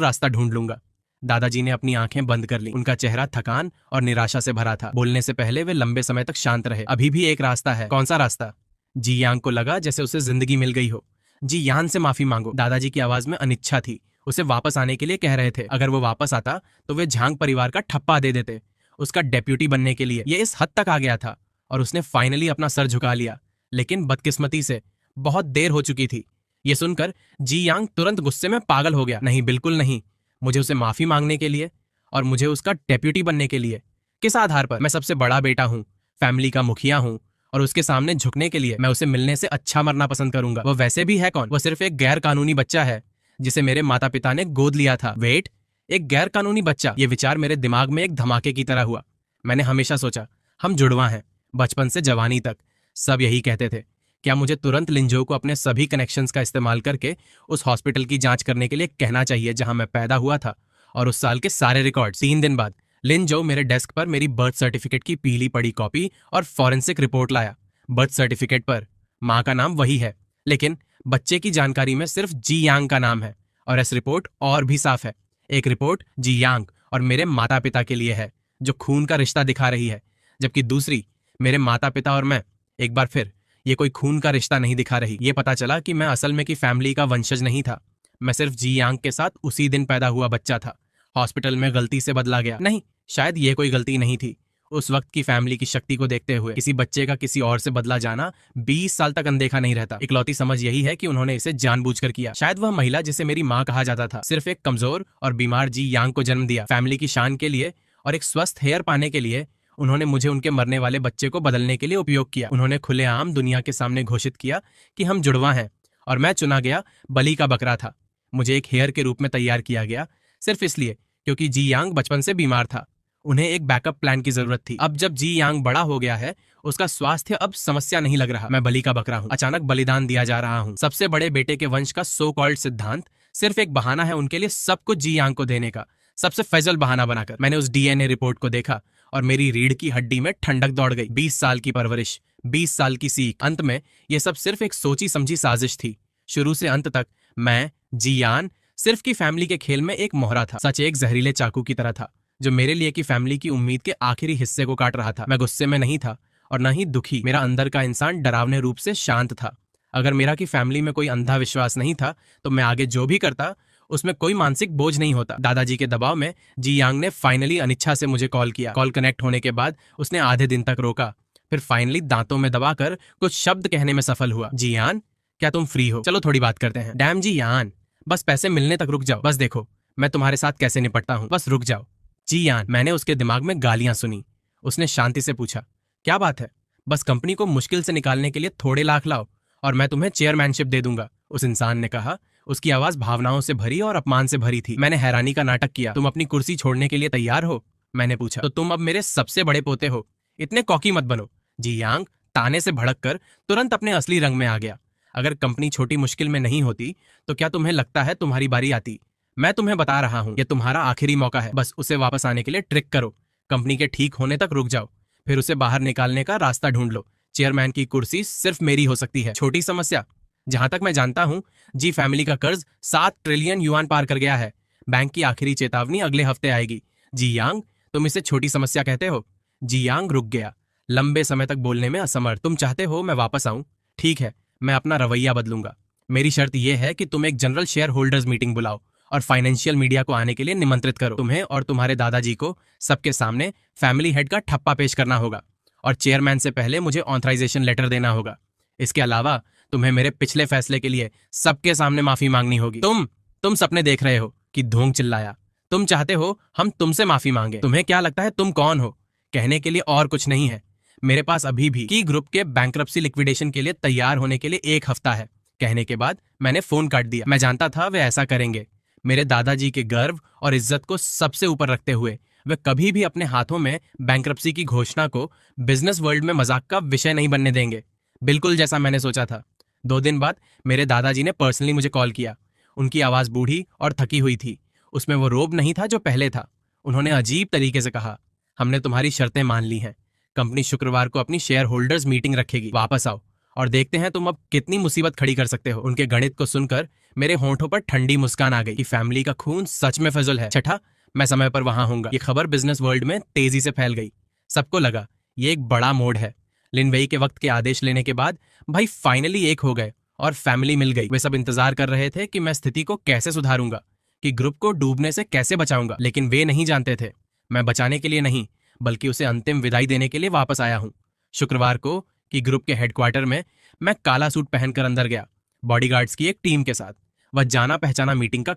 रास्ता ढूंढ लूंगा। दादाजी ने अपनी आंखें बंद कर ली। उनका चेहरा थकान और निराशा से भरा था। बोलने से पहले वे लंबे समय तक शांत रहे। अभी भी एक रास्ता है। कौन सा रास्ता? जी यांग को लगा जैसे उसे जिंदगी मिल गई हो। जी यान से माफी मांगो। दादाजी की आवाज में अनिच्छा थी। उसे वापस आने के लिए कह रहे थे। अगर वो वापस आता तो वे झांग परिवार का ठप्पा दे देते, उसका डेप्यूटी बनने के लिए। ये इस हद तक आ गया था और उसने फाइनली अपना सर झुका लिया। लेकिन बदकिस्मती से बहुत देर हो चुकी थी। ये सुनकर जी यांग तुरंत गुस्से में पागल हो गया। नहीं, बिल्कुल नहीं। मुझे उसे माफी मांगने के लिए और मुझे उसका डेप्यूटी बनने के लिए? किस आधार पर? मैं सबसे बड़ा बेटा हूं, फैमिली का मुखिया हूं, और उसके सामने झुकने के लिए मैं उसे मिलने से अच्छा मरना पसंद करूंगा। वो वैसे भी है कौन? वो सिर्फ एक गैर कानूनी बच्चा है जिसे मेरे माता पिता ने गोद लिया था। वेट, एक गैर कानूनी बच्चा? ये विचार मेरे दिमाग में एक धमाके की तरह हुआ। मैंने हमेशा सोचा हम जुड़वा हैं, बचपन से जवानी तक सब यही कहते थे। क्या मुझे तुरंत लिंजो को अपने सभी कनेक्शंस का इस्तेमाल करके उस हॉस्पिटल की जांच करने के लिए कहना चाहिए जहां मैं पैदा हुआ था, और उस साल के सारे रिकॉर्ड? 3 दिन बाद लिंजो मेरे डेस्क पर मेरी बर्थ सर्टिफिकेट की पीली पड़ी कॉपी और फॉरेंसिक रिपोर्ट लाया। बर्थ सर्टिफिकेट पर मां का नाम वही है, लेकिन बच्चे की जानकारी में सिर्फ जी यांग का नाम है। और इस रिपोर्ट और भी साफ है। एक रिपोर्ट जी यांग और मेरे माता पिता के लिए है, जो खून का रिश्ता दिखा रही है, जबकि दूसरी मेरे माता पिता और मैं। एक बार फिर ये कोई खून का रिश्ता नहीं दिखा रही। ये पता चला कि मैं असल में की फैमिली का वंशज नहीं था। मैं सिर्फ जी यांग के साथ उसी दिन पैदा हुआ बच्चा था। हॉस्पिटल में गलती से बदला गया। नहीं, शायद ये कोई गलती नहीं थी। उस वक्त की फैमिली की शक्ति को देखते हुए किसी बच्चे का किसी और से बदला जाना 20 साल तक अनदेखा नहीं रहता। इकलौती समझ यही है कि उन्होंने इसे जानबूझकर किया। शायद वह महिला जिसे मेरी माँ कहा जाता था सिर्फ एक कमजोर और बीमार जी यांग को जन्म दिया। फैमिली की शान के लिए और एक स्वस्थ हेयर पाने के लिए उन्होंने मुझे उनके मरने वाले बच्चे को बदलने के लिए उपयोग किया। उन्होंने खुलेआम दुनिया के सामने घोषित किया कि हम जुड़वा हैं, और मैं चुना गया बलि का बकरा था। मुझे एक हेयर के रूप में तैयार किया गया सिर्फ इसलिए क्योंकि जी यांग बचपन से बीमार था। उन्हें एक बैकअप प्लान की जरूरत थी। अब जब जी यांग बड़ा हो गया है, उसका स्वास्थ्य अब समस्या नहीं लग रहा। मैं बलि का बकरा हूं, अचानक बलिदान दिया जा रहा हूं। सबसे बड़े बेटे के वंश का सो कॉल्ड सिद्धांत सिर्फ एक बहाना है उनके लिए सब कुछ जी यांग को देने का, सबसे फैजल बहाना बनाकर। मैंने उस डीएनए रिपोर्ट को देखा और मेरी रीढ़ की हड्डी में ठंडक दौड़ गई। 20 साल की परवरिश, 20 साल की सीख। अंत में यह सब सिर्फ एक सोची समझी साजिश थी। शुरू से अंत तक मैं, जियान, सिर्फ की फैमिली के खेल में एक मोहरा था। सच एक जहरीले चाकू की तरह था जो मेरे लिए की फैमिली की उम्मीद के आखिरी हिस्से को काट रहा था। मैं गुस्से में नहीं था और न ही दुखी। मेरा अंदर का इंसान डरावने रूप से शांत था। अगर मेरा की फैमिली में कोई अंधा विश्वास नहीं था तो मैं आगे जो भी करता उसमें कोई मानसिक बोझ नहीं होता। दादाजी के दबाव में जी यांग ने फाइनली अनिच्छा से मुझे कॉल किया। कॉल कनेक्ट होने के बाद उसने आधे दिन तक रोका, फिर फाइनली दांतों में दबाकर कुछ शब्द कहने में सफल हुआ। जी यान, क्या तुम फ्री हो? चलो थोड़ी बात करते हैं। डैम जी यान, बस पैसे मिलने तक रुक जाओ। बस देखो मैं तुम्हारे साथ कैसे निपटता हूँ, बस रुक जाओ। जी यान, मैंने उसके दिमाग में गालियां सुनी। उसने शांति से पूछा, क्या बात है? बस कंपनी को मुश्किल से निकालने के लिए थोड़े लाख लाओ और मैं तुम्हें चेयरमैनशिप दे दूंगा, उस इंसान ने कहा। उसकी आवाज भावनाओं से भरी और अपमान से भरी थी। मैंने हैरानी का नाटक किया। तुम अपनी कुर्सी छोड़ने के लिए तैयार हो? मैंने पूछा। तो तुम अब मेरे सबसे बड़े पोते हो, इतने कॉकी मत बनो। जी यांग ताने से भड़क कर तुरंत अपने असली रंग में आ गया। अगर कंपनी छोटी मुश्किल में नहीं होती तो क्या तुम्हें लगता है तुम्हारी बारी आती? मैं तुम्हें बता रहा हूं, यह तुम्हारा आखिरी मौका है। बस उसे वापस आने के लिए ट्रिक करो। कंपनी के ठीक होने तक रुक जाओ, फिर उसे बाहर निकालने का रास्ता ढूंढ लो। चेयरमैन की कुर्सी सिर्फ मेरी हो सकती है। छोटी समस्या, जहां तक मैं जानता हूं जी फैमिली का कर्ज 7 ट्रिलियन युआन पार कर गया है। बैंक की आखिरी चेतावनी अगले हफ्ते आएगी। जी यांग, तुम इसे छोटी समस्या कहते हो? जी यांग रुक गया, लंबे समय तक बोलने में असमर्थ। तुम चाहते हो मैं वापस आऊं? ठीक है, मैं अपना रवैया बदलूंगा। मेरी शर्त यह है कि तुम एक जनरल शेयर होल्डर्स मीटिंग बुलाओ और फाइनेंशियल मीडिया को आने के लिए निमंत्रित करो। तुम्हें और तुम्हारे दादाजी को सबके सामने फैमिली हेड का ठप्पा पेश करना होगा और चेयरमैन से पहले मुझे ऑथराइजेशन लेटर देना होगा। इसके अलावा तुम्हें मेरे पिछले फैसले के लिए सबके सामने माफी मांगनी होगी। तुम सपने देख रहे हो कि धोंग चिल्लाया। तुम चाहते हो हम तुमसे माफी मांगे? तुम्हें क्या लगता है तुम कौन हो? कहने के लिए और कुछ नहीं है। मेरे पास अभी भी की ग्रुप के बैंक्रप्सी लिक्विडेशन के लिए तैयार होने के लिए 1 हफ्ता है। कहने के बाद मैंने फोन काट दिया। मैं जानता था वे ऐसा करेंगे। मेरे दादाजी के गर्व और इज्जत को सबसे ऊपर रखते हुए वे कभी भी अपने हाथों में बैंक्रप्सी की घोषणा को बिजनेस वर्ल्ड में मजाक का विषय नहीं बनने देंगे। बिल्कुल जैसा मैंने सोचा था। 2 दिन बाद मेरे दादाजी ने पर्सनली मुझे कॉल किया। उनकी आवाज बूढ़ी और थकी हुई थी। उसमें वो रोब नहीं था जो पहले था। उन्होंने अजीब तरीके से कहा, हमने तुम्हारी शर्तें मान ली हैं। कंपनी शुक्रवार को अपनी शेयर होल्डर्स मीटिंग रखेगी। वापस आओ और देखते हैं तुम अब कितनी मुसीबत खड़ी कर सकते हो। उनके गणित को सुनकर मेरे होंठों पर ठंडी मुस्कान आ गई कि फैमिली का खून सच में फजल है। छठा, मैं समय पर वहां होऊंगा। ये खबर बिजनेस वर्ल्ड में तेजी से फैल गई। सबको लगा ये एक बड़ा मोड़ है। लिनवेई के वक्त के आदेश लेने के बाद भाई फाइनली एक हो गए और फैमिली मिल गई। वे सब इंतजार कर रहे थे कि मैं स्थिति को कैसे सुधारूंगा, कि ग्रुप को डूबने से कैसे बचाऊंगा। लेकिन वे नहीं जानते थे मैं बचाने के लिए नहीं, बल्कि उसे अंतिम विदाई देने के लिए वापस आया हूं। शुक्रवार को कि ग्रुप के हेडक्वार्टर में मैं काला सूट पहनकर अंदर गया, बॉडीगार्ड्स की एक टीम के साथ। वह जाना पहचाना मीटिंग का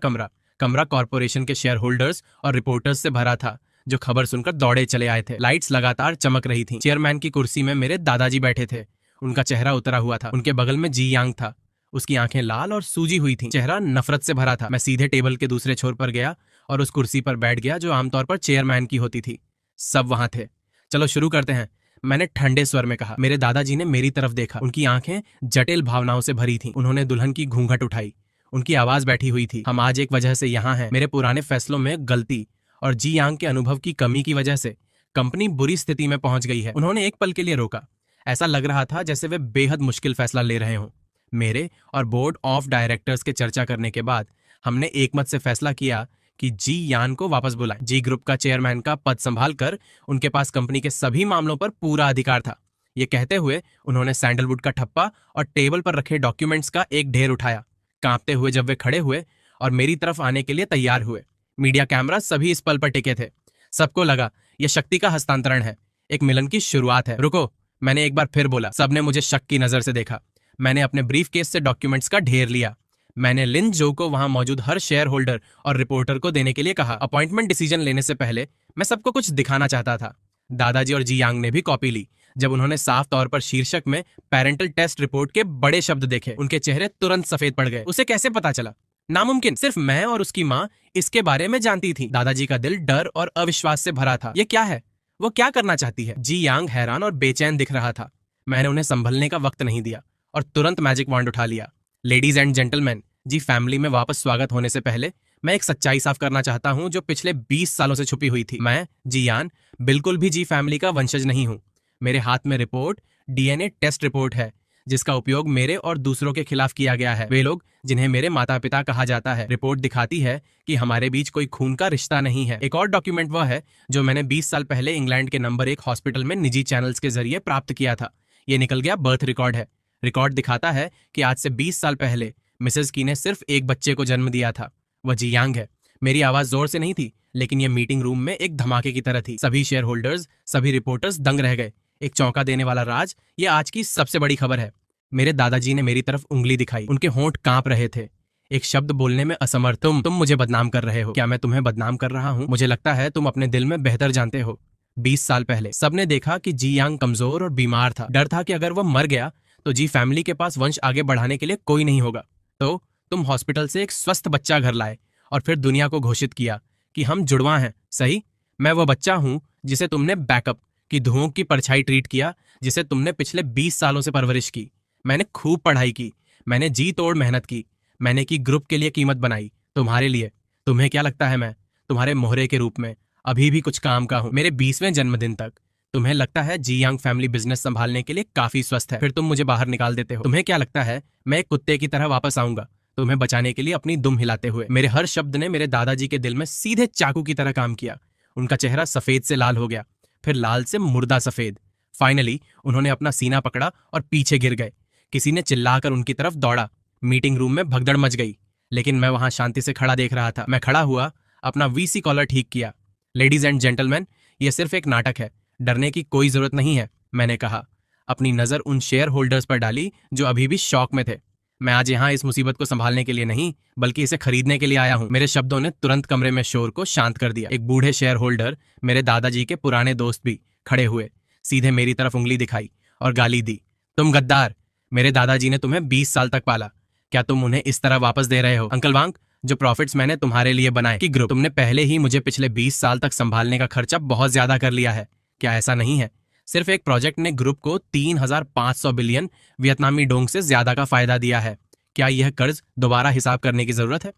कमरा कॉर्पोरेशन के शेयर होल्डर्स और रिपोर्टर्स से भरा था, जो खबर सुनकर दौड़े चले आए थे। लाइट्स लगातार चमक रही थीं। चेयरमैन की कुर्सी में मेरे दादाजी बैठे थे। उनका चेहरा उतरा हुआ था। उनके बगल में जी यांग था। उसकी आंखें लाल और सूजी हुई थीं। चेहरा नफरत से भरा था। मैं सीधे टेबल के दूसरे छोर पर गया और उस कुर्सी पर बैठ गया जो आमतौर पर चेयरमैन की होती थी। सब वहां थे। चलो शुरू करते हैं, मैंने ठंडे स्वर में कहा। मेरे दादाजी ने मेरी तरफ देखा। उनकी आंखें जटिल भावनाओं से भरी थीं। उन्होंने दुल्हन की घूंघट उठाई। उनकी आवाज बैठी हुई थी। हम आज एक वजह से यहाँ हैं। मेरे पुराने फैसलों में गलती और जी यांग के अनुभव की कमी की वजह से कंपनी बुरी स्थिति में पहुंच गई है। उन्होंने एक पल के लिए रोका। ऐसा लग रहा था जैसे वे बेहद मुश्किल फैसला ले रहे हों। मेरे और बोर्ड ऑफ डायरेक्टर्स के चर्चा करने के बाद हमने एकमत से फैसला किया कि जी यान को वापस बुलाएं। जी ग्रुप का चेयरमैन का पद संभाल कर उनके पास कंपनी के सभी मामलों पर पूरा अधिकार था। ये कहते हुए उन्होंने सैंडलवुड का ठप्पा और टेबल पर रखे डॉक्यूमेंट्स का एक ढेर उठाया। कांपते हुए जब वे खड़े हुए और मेरी तरफ आने के लिए तैयार हुए, मीडिया कैमरा सभी इस पल पर टिके थे। सबको लगा यह शक्ति का हस्तांतरण है, एक मिलन की शुरुआत है। रुको, मैंने एक बार फिर बोला। सबने मुझे शक की नजर से देखा। मैंने अपने ब्रीफ केस से डॉक्यूमेंट्स का ढेर लिया। मैंने लिन जो को वहां मौजूद हर शेयर होल्डर और रिपोर्टर को देने के लिए कहा। अपॉइंटमेंट डिसीजन लेने से पहले मैं सबको कुछ दिखाना चाहता था। दादाजी और जी यांग ने भी कॉपी ली। जब उन्होंने साफ तौर पर शीर्षक में पेरेंटल टेस्ट रिपोर्ट के बड़े शब्द देखे, उनके चेहरे तुरंत सफेद पड़ गए। उसे कैसे पता चला? नामुमकिन, सिर्फ मैं और उसकी माँ इसके बारे में जानती थी। दादाजी का दिल डर और अविश्वास से भरा था। ये क्या है? वो क्या करना चाहती है? जी यांग हैरान और बेचैन दिख रहा था। मैंने उन्हें संभलने का वक्त नहीं दिया और तुरंत मैजिक वॉन्ड उठा लिया। Ladies and gentleman, Zee family में वापस स्वागत होने से पहले मैं एक सच्चाई साफ करना चाहता हूं जो पिछले 20 सालों से छुपी हुई थी। मैं जी यान बिल्कुल भी जी फैमिली का वंशज नहीं हूं। मेरे हाथ में रिपोर्ट डीएनए टेस्ट रिपोर्ट है, जिसका उपयोग मेरे और दूसरों के खिलाफ किया गया है। वे लोग जिन्हें मेरे माता पिता कहा जाता है। रिपोर्ट दिखाती है कि हमारे बीच कोई खून का रिश्ता नहीं है। एक और डॉक्यूमेंट वह है जो मैंने 20 साल पहले इंग्लैंड के नंबर 1 हॉस्पिटल में निजी चैनल्स के जरिए प्राप्त किया था। ये निकल गया बर्थ रिकॉर्ड है। रिकॉर्ड दिखाता है कि आज से 20 साल पहले मिसेस की ने सिर्फ एक बच्चे को जन्म दिया था। वह जी यांग है। मेरी आवाज जोर से नहीं थी, लेकिन यह मीटिंग रूम में एक धमाके की तरह थी। सभी शेयर होल्डर्स, सभी रिपोर्टर्स दंग रह गए। एक चौंका देने वाला राज, ये आज की सबसे बड़ी खबर है। मेरे दादाजी ने मेरी तरफ उंगली दिखाई। उनके होंठ कांप रहे थे। एक शब्द बोलने में असमर्थ। तुम मुझे बदनाम कर रहे हो। क्या मैं तुम्हें बदनाम कर रहा हूं? मुझे लगता है तुम अपने दिल में बेहतर जानते हो। 20 साल पहले सबने देखा कि जी यांग कमजोर और बीमार था। डर था कि अगर वह मर गया तो जी फैमिली के पास वंश आगे बढ़ाने के लिए कोई नहीं होगा। तो तुम हॉस्पिटल से एक स्वस्थ बच्चा घर लाए और फिर दुनिया को घोषित किया कि हम जुड़वा हैं। सही, मैं वो बच्चा हूं जिसे तुमने बैकअप की धुओं की परछाई ट्रीट किया, जिसे तुमने पिछले 20 सालों से परवरिश की। मैंने खूब पढ़ाई की, मैंने जी तोड़ मेहनत की, मैंने की ग्रुप के लिए कीमत बनाई, तुम्हारे लिए। तुम्हें क्या लगता है मैं तुम्हारे मोहरे के रूप में अभी भी कुछ काम का हूं? मेरे 20वें जन्मदिन तक तुम्हें लगता है जी यांग फैमिली बिजनेस संभालने के लिए काफी स्वस्थ है, फिर तुम मुझे बाहर निकाल देते हो। तुम्हें क्या लगता है मैं एक कुत्ते की तरह वापस आऊंगा तुम्हें बचाने के लिए अपनी दुम हिलाते हुए? मेरे हर शब्द ने मेरे दादाजी के दिल में सीधे चाकू की तरह काम किया। उनका चेहरा सफेद से लाल हो गया, फिर लाल से मुर्दा सफेद। फाइनली उन्होंने अपना सीना पकड़ा और पीछे गिर गए। किसी ने चिल्लाकर उनकी तरफ दौड़ा। मीटिंग रूम में भगदड़ मच गई, लेकिन मैं वहां शांति से खड़ा देख रहा था। मैं खड़ा हुआ, अपना वीसी कॉलर ठीक किया। लेडीज एंड जेंटलमैन, यह सिर्फ एक नाटक है, डरने की कोई जरूरत नहीं है, मैंने कहा। अपनी नजर उन शेयर होल्डर्स पर डाली जो अभी भी शॉक में थे। मैं आज यहाँ इस मुसीबत को संभालने के लिए नहीं, बल्कि इसे खरीदने के लिए आया हूँ। मेरे शब्दों ने तुरंत कमरे में शोर को शांत कर दिया। एक बूढ़े शेयर होल्डर, मेरे दादाजी के पुराने दोस्त भी खड़े हुए, सीधे मेरी तरफ उंगली दिखाई और गाली दी। तुम गद्दार! मेरे दादाजी ने तुम्हें 20 साल तक पाला, क्या तुम उन्हें इस तरह वापस दे रहे हो? अंकल वांग, जो प्रॉफिट्स मैंने तुम्हारे लिए बनाए कि ग्रुप, तुमने पहले ही मुझे पिछले 20 साल तक संभालने का खर्चा बहुत ज्यादा कर लिया है। क्या ऐसा नहीं है? सिर्फ एक प्रोजेक्ट ने ग्रुप को 3500 बिलियन वियतनामी डोंग से ज्यादा का फायदा दिया है। क्या यह कर्ज दोबारा हिसाब करने की जरूरत है?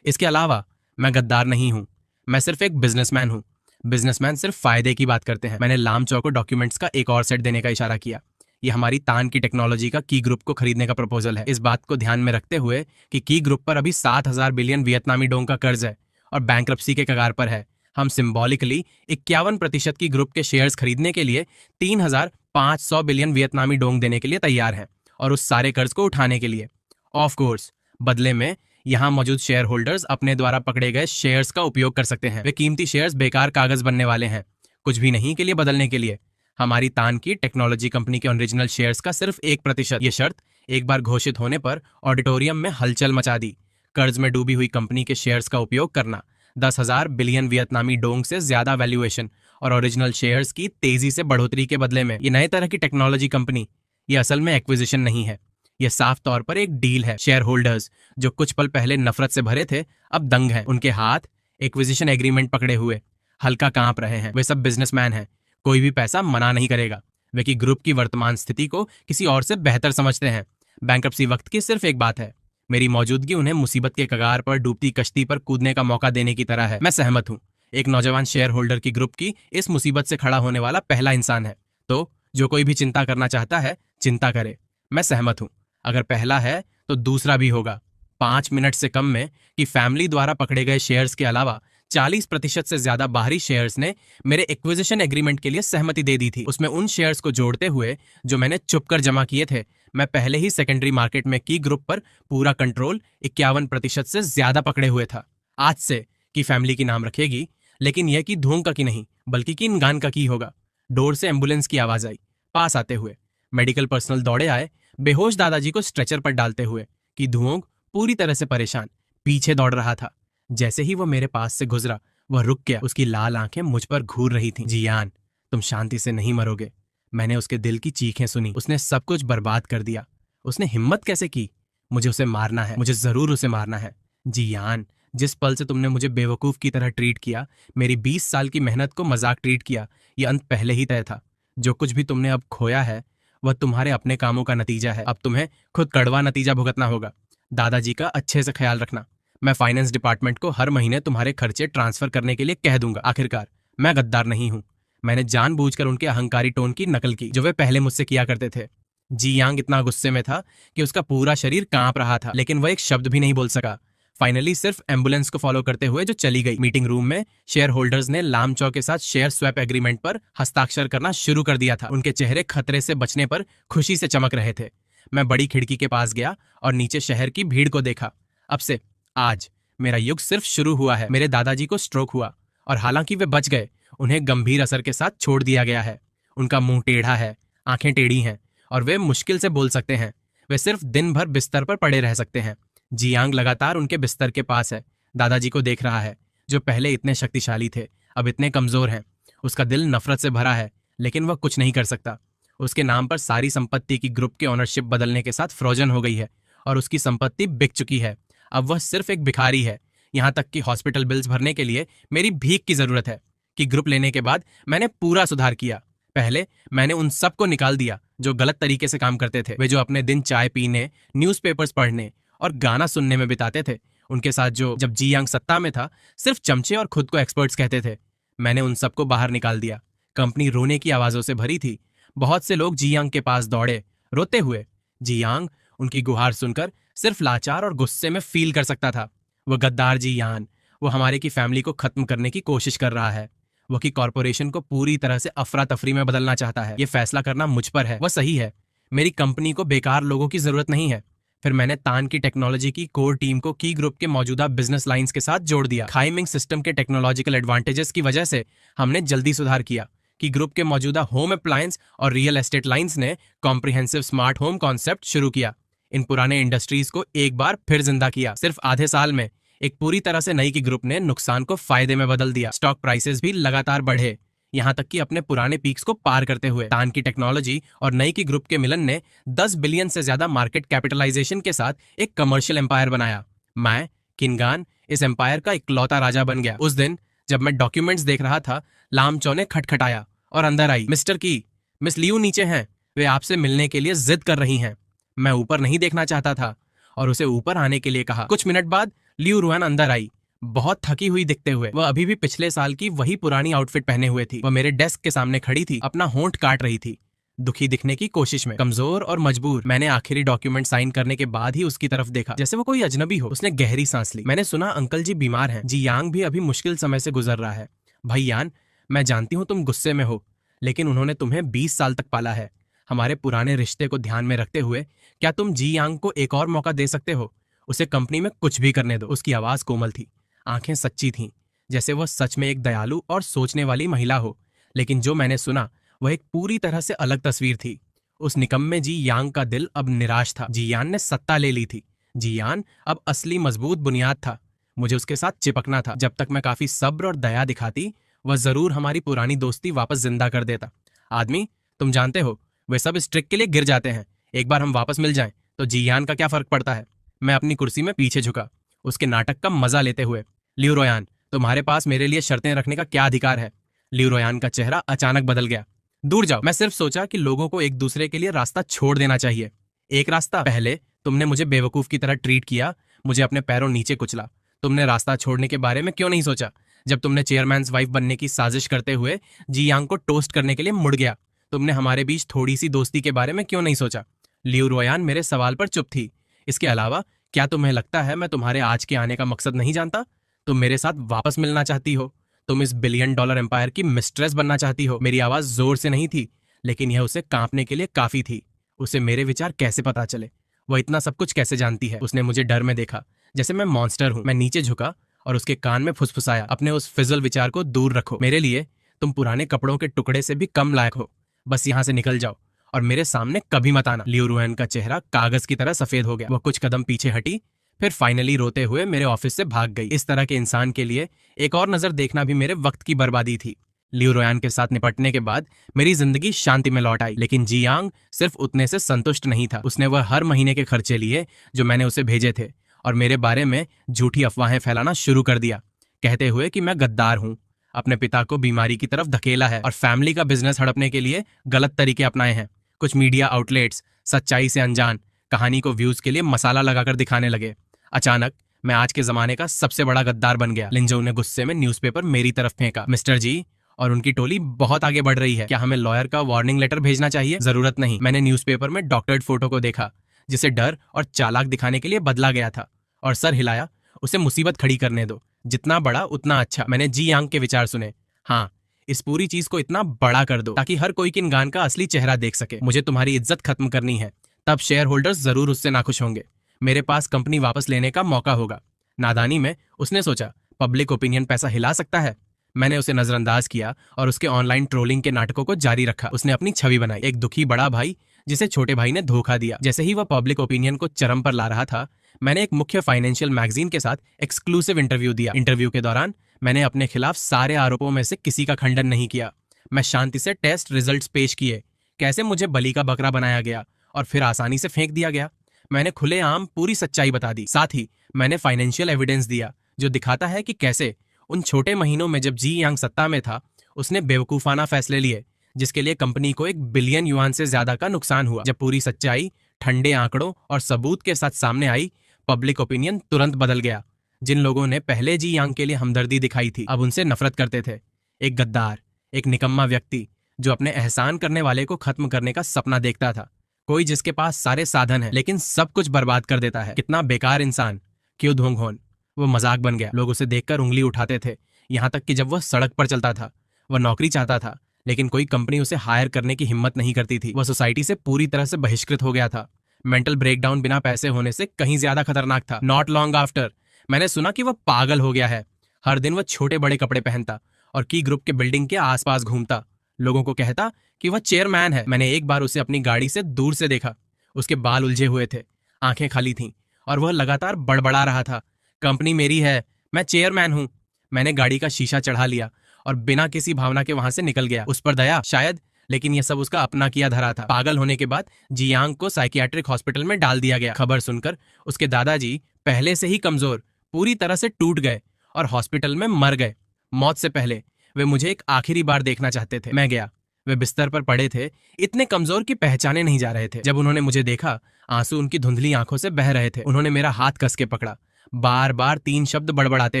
इसके अलावा मैं गद्दार नहीं हूं, मैं सिर्फ एक बिजनेसमैन हूं। बिजनेसमैन सिर्फ फायदे की बात करते हैं। मैंने लामचौ को डॉक्यूमेंट्स का एक और सेट देने का इशारा किया। ये हमारी तान की टेक्नोलॉजी का की ग्रुप को खरीदने का प्रपोजल है। इस बात को ध्यान में रखते हुए कि की ग्रुप पर अभी 7,000 बिलियन वियतनामी डोंग का कर्ज है और बैंक्रप्सी के कगार पर है, हम सिंबॉलिकली 51% की ग्रुप के शेयर्स खरीदने के लिए 3,500 बिलियन वियतनामी डोंग देने के लिए तैयार हैं, और उस सारे कर्ज को उठाने के लिए ऑफ कोर्स बदले में यहां मौजूद शेयर होल्डर्स अपने द्वारा पकड़े गए शेयर्स का उपयोग कर सकते हैं। वे कीमती शेयर्स बेकार कागज बनने वाले हैं, कुछ भी नहीं के लिए बदलने के लिए। हमारी तान की टेक्नोलॉजी कंपनी के ओरिजिनल शेयर्स का सिर्फ 1%। ये शर्त एक बार घोषित होने पर ऑडिटोरियम में हलचल मचा दी। कर्ज में डूबी हुई कंपनी के शेयर्स का उपयोग करना, 10,000 बिलियन वियतनामी डोंग से ज्यादा वैल्यूएशन और ओरिजिनल शेयर्स की तेजी से बढ़ोतरी के बदले में। ये नए तरह की टेक्नोलॉजी कंपनी, ये असल में एक्विजिशन नहीं है, यह साफ तौर पर एक डील है। शेयर होल्डर्स जो कुछ पल पहले नफरत से भरे थे अब दंग हैं। उनके हाथ एक्विजिशन एग्रीमेंट पकड़े हुए हल्का कांप रहे हैं। वे सब बिजनेसमैन हैं, कोई भी पैसा मना नहीं करेगा। वे की ग्रुप की वर्तमान स्थिति को किसी और से बेहतर समझते हैं। बैंक्रप्सी वक्त की सिर्फ एक बात है, मेरी मौजूदगी उन्हें मुसीबत के कगार पर डूबती कश्ती पर कूदने का मौका देने की तरह है। मैं सहमत हूं, एक नौजवान शेयर होल्डर की ग्रुप की इस मुसीबत से खड़ा होने वाला पहला इंसान है। तो जो कोई भी चिंता करना चाहता है चिंता करे। मैं सहमत हूं, अगर पहला है तो दूसरा भी होगा। 5 मिनट से कम में कि फैमिली द्वारा पकड़े गए शेयर्स के अलावा 40% से ज्यादा बाहरी शेयर्स ने मेरे एक्विजिशन एग्रीमेंट के लिए सहमति दे दी थी। उसमें उन शेयर्स को जोड़ते हुए जो मैंने चुपकर जमा किए थे। मैं पहले ही सेकेंडरी मार्केट में की ग्रुप पर पूरा कंट्रोल 51% से ज्यादा पकड़े हुए था। आज से की फैमिली की नाम रखेगी, लेकिन यह की धूम का की नहीं बल्कि की इंगान का की होगा। डोर से एम्बुलेंस की आवाज आई। पास आते हुए मेडिकल पर्सनल दौड़े आए, बेहोश दादाजी को स्ट्रेचर पर डालते हुए। कि धुओंग पूरी तरह से परेशान पीछे दौड़ रहा था। जैसे ही वो मेरे पास से गुजरा वह रुक गया। उसकी लाल आंखें मुझ पर घूर रही थीं। जियान, तुम शांति से नहीं मरोगे। मैंने उसके दिल की चीखें सुनी। उसने सब कुछ बर्बाद कर दिया। उसने हिम्मत कैसे की? मुझे उसे मारना है, मुझे जरूर उसे मारना है। जियान, जिस पल से तुमने मुझे बेवकूफ की तरह ट्रीट किया, मेरी 20 साल की मेहनत को मजाक ट्रीट किया, यह अंत पहले ही तय था। जो कुछ भी तुमने अब खोया है वह तुम्हारे अपने कामों का नतीजा है। अब तुम्हें खुद कड़वा नतीजा भुगतना होगा। दादाजी का अच्छे से ख्याल रखना। मैं फाइनेंस डिपार्टमेंट को हर महीने तुम्हारे खर्चे ट्रांसफर करने के लिए कह दूंगा। आखिरकार मैं गद्दार नहीं हूं। मैंने जानबूझकर उनके अहंकारी टोन की नकल की जो वे पहले मुझसे किया करते थे। जी यांग इतना गुस्से में था कि उसका पूरा शरीर कांप रहा था, लेकिन वह एक शब्द भी नहीं बोल सका। फाइनली सिर्फ एम्बुलेंस को फॉलो करते हुए जो चली गई। मीटिंग रूम में शेयर होल्डर्स ने लामचौ के साथ शेयर स्वैप एग्रीमेंट पर हस्ताक्षर करना शुरू कर दिया था। उनके चेहरे खतरे से बचने पर खुशी से चमक रहे थे। मैं बड़ी खिड़की के पास गया और नीचे शहर की भीड़ को देखा। अब से आज मेरा युग सिर्फ शुरू हुआ है। मेरे दादाजी को स्ट्रोक हुआ और हालांकि वे बच गए, उन्हें गंभीर असर के साथ छोड़ दिया गया है। उनका मुंह टेढ़ा है, आंखें टेढ़ी हैं और वे मुश्किल से बोल सकते हैं। वे सिर्फ दिन भर बिस्तर पर पड़े रह सकते हैं। जियांग लगातार उनके बिस्तर के पास है, दादाजी को देख रहा है जो पहले इतने शक्तिशाली थे अब इतने कमजोर हैं। उसका दिल नफरत से भरा है, लेकिन वह कुछ नहीं कर सकता। उसके नाम पर सारी संपत्ति की ग्रुप के ओनरशिप बदलने के साथ फ्रोजन हो गई है और उसकी संपत्ति बिक चुकी है। अब वह सिर्फ एक भिखारी है। यहां तक कि हॉस्पिटल बिल्स भरने के लिए मेरी भीख की जरूरत है। कि ग्रुप लेने के बाद मैंने पूरा सुधार किया। पहले मैंने उन सबको निकाल दिया जो गलत तरीके से काम करते थे। वे जो अपने दिन चाय पीने, न्यूज़पेपर्स पढ़ने और गाना सुनने में बिताते थे। उनके साथ जो जब जियांग सत्ता में था सिर्फ चमचे और खुद को एक्सपर्ट्स कहते थे। मैंने उन सबको बाहर निकाल दिया। कंपनी रोने की आवाजों से भरी थी। बहुत से लोग जियांग के पास दौड़े रोते हुए। जियांग उनकी गुहार सुनकर सिर्फ लाचार और गुस्से में फील कर सकता था। वह गद्दार जियान, वो हमारे की फैमिली को खत्म करने की कोशिश कर रहा है। वो की कॉर्पोरेशन को पूरी तरह से अफरा तफरी में बदलना चाहता है। ये फैसला करना मुझ पर है। वह सही है। मेरी कंपनी को बेकार लोगों की जरूरत नहीं है। फिर मैंने तान की टेक्नोलॉजी की कोर टीम को की ग्रुप के मौजूदा बिजनेस लाइंस के साथ जोड़ दिया। खाइमिंग सिस्टम के टेक्नोलॉजिकल एडवांटेजेस की वजह से हमने जल्दी सुधार किया। कि ग्रुप के मौजूदा होम अप्लायंस और रियल एस्टेट लाइंस ने कॉम्प्रिहेंसिव स्मार्ट होम कॉन्सेप्ट शुरू किया। इन पुराने इंडस्ट्रीज को एक बार फिर जिंदा किया। सिर्फ आधे साल में एक पूरी तरह से नई की ग्रुप ने नुकसान को फायदे में बदल दिया। स्टॉक प्राइसेस भी लगातार बढ़े, यहां तक कि अपने पुराने पीक्स को पार करते हुए। तान की टेक्नोलॉजी और नई की ग्रुप के मिलन ने 10 बिलियन से ज्यादा मार्केट कैपिटलाइजेशन के साथ एक कमर्शियल एम्पायर बनाया। मैं किनगान इस एम्पायर का इकलौता राजा बन गया। उस दिन जब मैं डॉक्यूमेंट्स देख रहा था, लामचौ ने खटखटाया और अंदर आई। मिस्टर की, मिस लियू नीचे हैं, वे आपसे मिलने के लिए जिद कर रही हैं। मैं ऊपर नहीं देखना चाहता था और उसे ऊपर आने के लिए कहा। कुछ मिनट बाद लियू रुआन अंदर आई, बहुत थकी हुई दिखते हुए। वह अभी भी पिछले साल की वही पुरानी आउटफिट पहने हुए थी। वह मेरे डेस्क के सामने खड़ी थी, अपना होंठ काट रही थी, दुखी दिखने की कोशिश में, कमजोर और मजबूर। मैंने आखिरी डॉक्यूमेंट साइन करने के बाद ही उसकी तरफ देखा, जैसे वो कोई अजनबी हो। उसने गहरी सांस ली। मैंने सुना अंकल जी बीमार हैं। जी यांग भी अभी मुश्किल समय से गुजर रहा है। भाई यान, मैं जानती हूँ तुम गुस्से में हो, लेकिन उन्होंने तुम्हें 20 साल तक पाला है। हमारे पुराने रिश्ते को ध्यान में रखते हुए क्या तुम जी यांग को एक और मौका दे सकते हो? उसे कंपनी में कुछ भी करने दो। उसकी आवाज कोमल थी, आंखें सच्ची थीं, जैसे वह सच में एक दयालु और सोचने वाली महिला हो। लेकिन जो मैंने सुना वह एक पूरी तरह से अलग तस्वीर थी। उस निकम्मे जी यांग का दिल अब निराश था। जी यान ने सत्ता ले ली थी। जी यान अब असली मजबूत बुनियाद था। मुझे उसके साथ चिपकना था। जब तक मैं काफी सब्र और दया दिखाती, वह जरूर हमारी पुरानी दोस्ती वापस जिंदा कर देता। आदमी, तुम जानते हो, वे सब इस ट्रिक के लिए गिर जाते हैं। एक बार हम वापस मिल जाएं तो जी यान का क्या फर्क पड़ता है? मैं अपनी कुर्सी में पीछे झुका, उसके नाटक का मजा लेते हुए। लियू रोयान, तुम्हारे पास मेरे लिए शर्तें रखने का क्या अधिकार है? लियू रोयान का चेहरा अचानक बदल गया। दूर जाओ। मैं सिर्फ सोचा कि लोगों को एक दूसरे के लिए रास्ता छोड़ देना चाहिए। एक रास्ता? पहले तुमने मुझे बेवकूफ की तरह ट्रीट किया, मुझे अपने पैरों नीचे कुचला। तुमने रास्ता छोड़ने के बारे में क्यों नहीं सोचा? जब तुमने चेयरमैन्स वाइफ बनने की साजिश करते हुए जी यांग को टोस्ट करने के लिए मुड़ गया, तुमने हमारे बीच थोड़ी सी दोस्ती के बारे में क्यों नहीं सोचा? लियू रोयान मेरे सवाल पर चुप थी। इसके अलावा क्या तुम्हें लगता है मैं तुम्हारे आज के आने का मकसद नहीं जानता? तुम मेरे साथ वापस मिलना चाहती हो, तुम इस $1 बिलियन एम्पायर की मिस्ट्रेस बनना चाहती हो। मेरी आवाज जोर से नहीं थी, लेकिन यह उसे कांपने के लिए काफी थी। उसे मेरे विचार कैसे पता चले? वह इतना सब कुछ कैसे जानती है? उसने मुझे डर में देखा, जैसे मैं मॉन्स्टर हूं। मैं नीचे झुका और उसके कान में फुसफुसाया, अपने उस फिजल विचार को दूर रखो। मेरे लिए तुम पुराने कपड़ों के टुकड़े से भी कम लायक हो। बस यहां से निकल जाओ और मेरे सामने कभी मत आना। लियू रुआन का चेहरा कागज की तरह सफेद हो गया। वह कुछ कदम पीछे हटी, फिर फाइनली रोते हुए मेरे ऑफिस से भाग गई। इस तरह के इंसान के लिए एक और नजर देखना भी मेरे वक्त की बर्बादी थी। लियू रोयान के साथ निपटने के बाद मेरी जिंदगी शांति में लौट आई। लेकिन जी यांग सिर्फ उतने से संतुष्ट नहीं था। उसने वह हर महीने के खर्चे लिए जो मैंने उसे भेजे थे और मेरे बारे में झूठी अफवाहें फैलाना शुरू कर दिया, कहते हुए कि मैं गद्दार हूं, अपने पिता को बीमारी की तरफ धकेला है और फैमिली का बिजनेस हड़पने के लिए गलत तरीके अपनाए हैं। कुछ मीडिया आउटलेट्स सच्चाई से अनजान कहानी को व्यूज के लिए मसाला लगाकर दिखाने लगे। अचानक मैं आज के जमाने का सबसे बड़ा गद्दार बन गया। लिंजो ने गुस्से में न्यूज़पेपर मेरी तरफ फेंका। मिस्टर जी और उनकी टोली बहुत आगे बढ़ रही है। क्या हमें लॉयर का वार्निंग लेटर भेजना चाहिए? जरूरत नहीं। मैंने न्यूज़पेपर में डॉक्टर्ड फोटो को देखा, जिसे डर और चालाक दिखाने के लिए बदला गया था, और सर हिलाया। उसे मुसीबत खड़ी करने दो, जितना बड़ा उतना अच्छा। मैंने जी यांग के विचार सुने। हाँ, इस पूरी चीज को इतना बड़ा कर दो ताकि हर कोई किनगान का असली चेहरा देख सके। मुझे तुम्हारी इज्जत खत्म करनी है, तब शेयर होल्डर्स जरूर उससे नाखुश होंगे। मेरे पास कंपनी वापस लेने का मौका होगा। नादानी में उसने सोचा, पब्लिक ओपिनियन पैसा हिला सकता है। मैंने उसे नजरअंदाज किया और उसके ऑनलाइन ट्रोलिंग के नाटकों को जारी रखा। उसने अपनी छवि बनाई, एक दुखी बड़ा भाई जिसे छोटे भाई ने धोखा दिया। जैसे ही वह पब्लिक ओपिनियन को चरम पर ला रहा था, मैंने एक मुख्य फाइनेंशियल मैगजीन के साथ एक्सक्लूसिव इंटरव्यू दिया। इंटरव्यू के दौरान मैंने अपने खिलाफ सारे आरोपों में से किसी का खंडन नहीं किया। मैं शांति से टेस्ट रिजल्ट्स पेश किए, कैसे मुझे बलि का बकरा बनाया गया और फिर आसानी से फेंक दिया गया। मैंने खुलेआम पूरी सच्चाई बता दी। साथ ही मैंने फाइनेंशियल एविडेंस दिया जो दिखाता है कि कैसे उन छोटे महीनों में जब जी यांग सत्ता में था, उसने बेवकूफाना फैसले लिए जिसके लिए कंपनी को $1 बिलियन से ज्यादा का नुकसान हुआ। जब पूरी सच्चाई ठंडे आंकड़ों और सबूत के साथ सामने आई, पब्लिक ओपिनियन तुरंत बदल गया। जिन लोगों ने पहले जी यांग के लिए हमदर्दी दिखाई थी, अब उनसे नफरत करते थे। एक गद्दार, एक निकम्मा व्यक्ति जो अपने एहसान करने वाले को खत्म करने का सपना देखता था। कोई जिसके पास सारे साधन हैं लेकिन सब कुछ बर्बाद कर देता है। कितना बेकार इंसान। क्यों धोंघोन। वो मजाक बन गया। लोग उसे देखकर उंगली उठाते थे, यहाँ तक कि जब वह सड़क पर चलता था। वह नौकरी चाहता था, लेकिन कोई कंपनी उसे हायर करने की हिम्मत नहीं करती थी। वह सोसाइटी से पूरी तरह से बहिष्कृत हो गया था। मेंटल ब्रेकडाउन बिना पैसे होने से कहीं ज्यादा खतरनाक था। नॉट लॉन्ग आफ्टर मैंने सुना कि वह पागल हो गया है। हर दिन वह छोटे बड़े कपड़े पहनता और की ग्रुप के बिल्डिंग के आसपास घूमता। लोगों को कहता कि वह चेयरमैन है। मैंने एक बार उसे अपनी गाड़ी से दूर से देखा। उसके बाल उलझे हुए थे, आंखें खाली थीं और वह लगातार बड़बड़ा रहा था, कंपनी मेरी है, मैं चेयरमैन हूं। मैंने गाड़ी का शीशा चढ़ा लिया और बिना किसी भावना के वहां से निकल गया। उस पर दया शायद, लेकिन यह सब उसका अपना किया धरा था। पागल होने के बाद जी यांग को साइकियाट्रिक हॉस्पिटल में डाल दिया गया। खबर सुनकर उसके दादाजी, पहले से ही कमजोर, पूरी तरह से टूट गए और हॉस्पिटल में मर गए। मौत से पहले वे मुझे एक आखिरी बार देखना चाहते थे। मैं गया, वे बिस्तर पर पड़े थे, इतने कमजोर कि पहचाने नहीं जा रहे थे। जब उन्होंने मुझे देखा, आंसू उनकी धुंधली आंखों से बह रहे थे। उन्होंने मेरा हाथ कस के पकड़ा, बार बार 3 शब्द बड़बड़ाते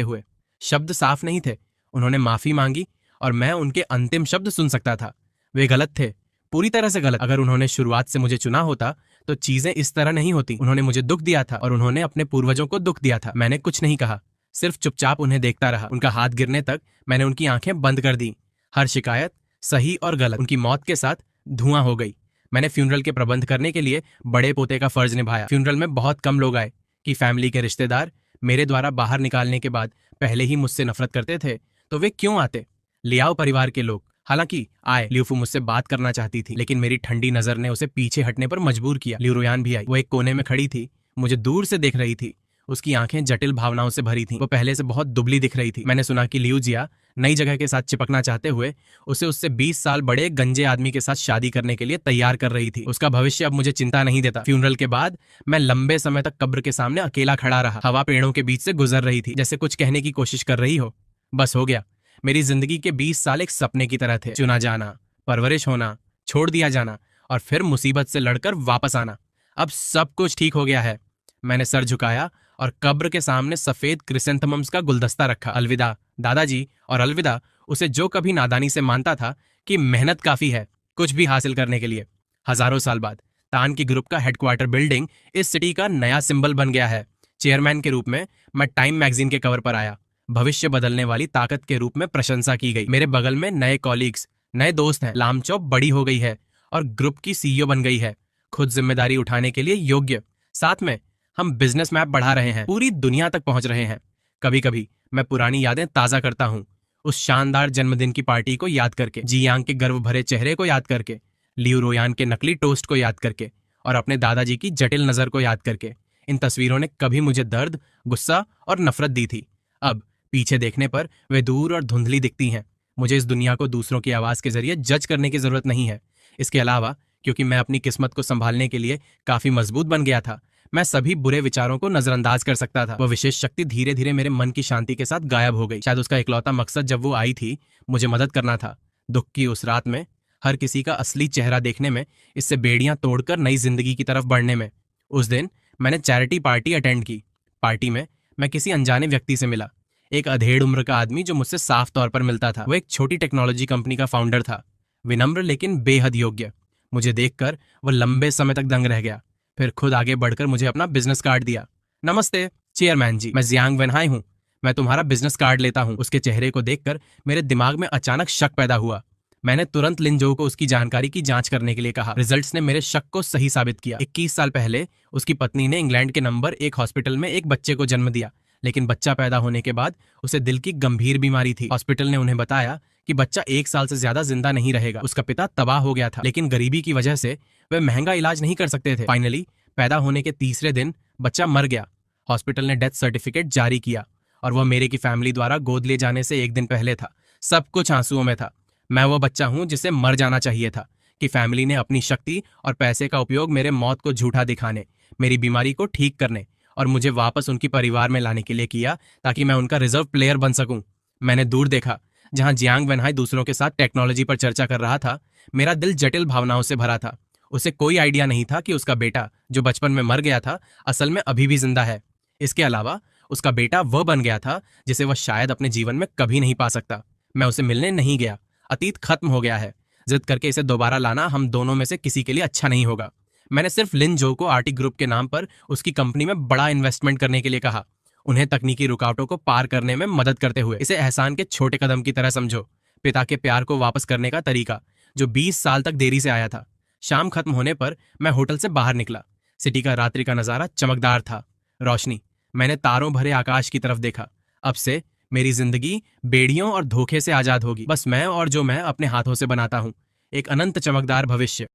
हुए। शब्द साफ नहीं थे। उन्होंने माफी मांगी और मैं उनके अंतिम शब्द सुन सकता था। वे गलत थे, पूरी तरह से गलत। अगर उन्होंने शुरुआत से मुझे चुना होता तो चीजें इस तरह नहीं होती। उन्होंने मुझे दुख दिया था और उन्होंने अपने पूर्वजों को दुख दिया था। मैंने कुछ नहीं कहा, सिर्फ चुपचाप उन्हें देखता रहा। उनका हाथ गिरने तक मैंने उनकी आंखें बंद कर दी। हर शिकायत, सही और गलत, उनकी मौत के साथ धुआं हो गई। मैंने फ्यूनरल के प्रबंध करने के लिए बड़े पोते का फर्ज निभाया। फ्यूनरल में बहुत कम लोग आए कि फैमिली के रिश्तेदार मेरे द्वारा बाहर निकालने के बाद पहले ही मुझसे नफरत करते थे तो वे क्यों आते। लियाओ परिवार के लोग हालांकि आए। ल्यूफू मुझसे बात करना चाहती थी, लेकिन मेरी ठंडी नजर ने उसे पीछे हटने पर मजबूर किया। ल्यूरोयान भी आई। वो एक कोने में खड़ी थी, मुझे दूर से देख रही थी। उसकी आंखें जटिल भावनाओं से भरी थीं। वो पहले से बहुत दुबली दिख रही थी। मैंने सुना कि लियूजिया नई जगह के साथ चिपकना चाहते हुए उसे उससे 20 साल बड़े गंजे आदमी के साथ शादी करने के लिए तैयार कर रही थी। उसका भविष्य अब मुझे चिंता नहीं देता। फ्यूनरल के बाद मैं लंबे समय तक कब्र के सामने अकेला खड़ा रहा। हवा पेड़ों के बीच से गुजर रही थी, जैसे कुछ कहने की कोशिश कर रही हो। बस हो गया। मेरी जिंदगी के 20 साल एक सपने की तरह थे। चुना जाना, परवरिश होना, छोड़ दिया जाना और फिर मुसीबत से लड़कर वापस आना। अब सब कुछ ठीक हो गया है। मैंने सर झुकाया और कब्र के सामने सफेद क्रिसेंथेमम्स का गुलदस्ता रखा। अलविदा दादाजी और अलविदा उसे जो कभी नादानी से मानता था कि मेहनत काफी है कुछ भी हासिल करने के लिए। हजारों साल बाद तान की ग्रुप का हेडक्वार्टर बिल्डिंग इस सिटी का नया सिंबल बन गया है। चेयरमैन के रूप में मैं टाइम मैगजीन के कवर पर आया। भविष्य बदलने वाली ताकत के रूप में प्रशंसा की गई। मेरे बगल में नए कॉलीग्स, नए दोस्त हैं। लामचौप बड़ी हो गई है और ग्रुप की सीईओ बन गई है, खुद जिम्मेदारी उठाने के लिए योग्य। साथ में हम बिजनेस मैप बढ़ा रहे हैं, पूरी दुनिया तक पहुंच रहे हैं। कभी कभी मैं पुरानी यादें ताजा करता हूं, उस शानदार जन्मदिन की पार्टी को याद करके, जियांग के गर्व भरे चेहरे को याद करके, लियू रोयान के नकली टोस्ट को याद करके और अपने दादाजी की जटिल नजर को याद करके। इन तस्वीरों ने कभी मुझे दर्द, गुस्सा और नफरत दी थी। अब पीछे देखने पर वे दूर और धुंधली दिखती हैं। मुझे इस दुनिया को दूसरों की आवाज के जरिए जज करने की जरूरत नहीं है। इसके अलावा क्योंकि मैं अपनी किस्मत को संभालने के लिए काफी मजबूत बन गया था, मैं सभी बुरे विचारों को नजरअंदाज कर सकता था। वह विशेष शक्ति धीरे धीरे मेरे मन की शांति के साथ गायब हो गई। शायद उसका इकलौता मकसद जब वो आई थी, मुझे मदद करना था। दुख की उस रात में हर किसी का असली चेहरा देखने में, इससे बेड़ियां तोड़कर नई जिंदगी की तरफ बढ़ने में। उस दिन मैंने चैरिटी पार्टी अटेंड की। पार्टी में मैं किसी अनजाने व्यक्ति से मिला, एक अधेड़ उम्र का आदमी जो मुझसे साफ तौर पर मिलता था। वो एक छोटी टेक्नोलॉजी कंपनी का फाउंडर था, विनम्र लेकिन बेहद योग्य। मुझे देखकर वो लंबे समय तक दंग रह गया, फिर खुद आगे बढ़कर मुझे अपना बिजनेस कार्ड दिया। नमस्ते चेयरमैन जी, मैं जियांग वेनहाई हूँ, मैं तुम्हारा बिजनेस कार्ड लेता हूँ। उसके चेहरे को देखकर मेरे दिमाग में अचानक शक पैदा हुआ। मैंने तुरंत लिनजो को उसकी जानकारी की जांच करने के लिए कहा। रिजल्ट्स ने मेरे शक को सही साबित किया। 21 साल पहले उसकी पत्नी ने इंग्लैंड के नंबर 1 हॉस्पिटल में एक बच्चे को जन्म दिया, लेकिन बच्चा पैदा होने के बाद उसे दिल की गंभीर बीमारी थी। हॉस्पिटल ने उन्हें बताया कि बच्चा 1 साल से ज्यादा जिंदा नहीं रहेगा। उसका पिता तबाह हो गया था, लेकिन गरीबी की वजह से वे महंगा इलाज नहीं कर सकते थे। फाइनली पैदा होने के तीसरे दिन बच्चा मर गया। हॉस्पिटल ने डेथ सर्टिफिकेट जारी किया और वह मेरे की फैमिली द्वारा गोद ले जाने से 1 दिन पहले था। सब कुछ आंसुओं में था। मैं वो बच्चा हूं जिसे मर जाना चाहिए था कि फैमिली ने अपनी शक्ति और पैसे का उपयोग मेरे मौत को झूठा दिखाने, मेरी बीमारी को ठीक करने और मुझे वापस उनकी परिवार में लाने के लिए किया, ताकि मैं उनका रिजर्व प्लेयर बन सकूं। मैंने दूर देखा, जहां जियांग वेनहाई दूसरों के साथ टेक्नोलॉजी पर चर्चा कर रहा था। मेरा दिल जटिल भावनाओं से भरा था। उसे कोई आइडिया नहीं था कि उसका बेटा, जो बचपन में मर गया था, असल में अभी भी जिंदा है। इसके अलावा उसका बेटा वह बन गया था जिसे वह शायद अपने जीवन में कभी नहीं पा सकता। मैं उसे मिलने नहीं गया। अतीत खत्म हो गया है। जिद करके इसे दोबारा लाना हम दोनों में से किसी के लिए अच्छा नहीं होगा। मैंने सिर्फ लिनजो को आर्टिक ग्रुप के नाम पर उसकी कंपनी में बड़ा इन्वेस्टमेंट करने के लिए कहा, उन्हें तकनीकी रुकावटों को पार करने में मदद करते हुए। इसे एहसान के छोटे कदम की तरह समझो, पिता के प्यार को वापस करने का तरीका जो 20 साल तक देरी से आया था। शाम खत्म होने पर मैं होटल से बाहर निकला। सिटी का रात्रि का नजारा चमकदार था, रोशनी। मैंने तारों भरे आकाश की तरफ देखा। अब से मेरी जिंदगी बेड़ियों और धोखे से आजाद होगी। बस मैं और जो मैं अपने हाथों से बनाता हूं, एक अनंत चमकदार भविष्य।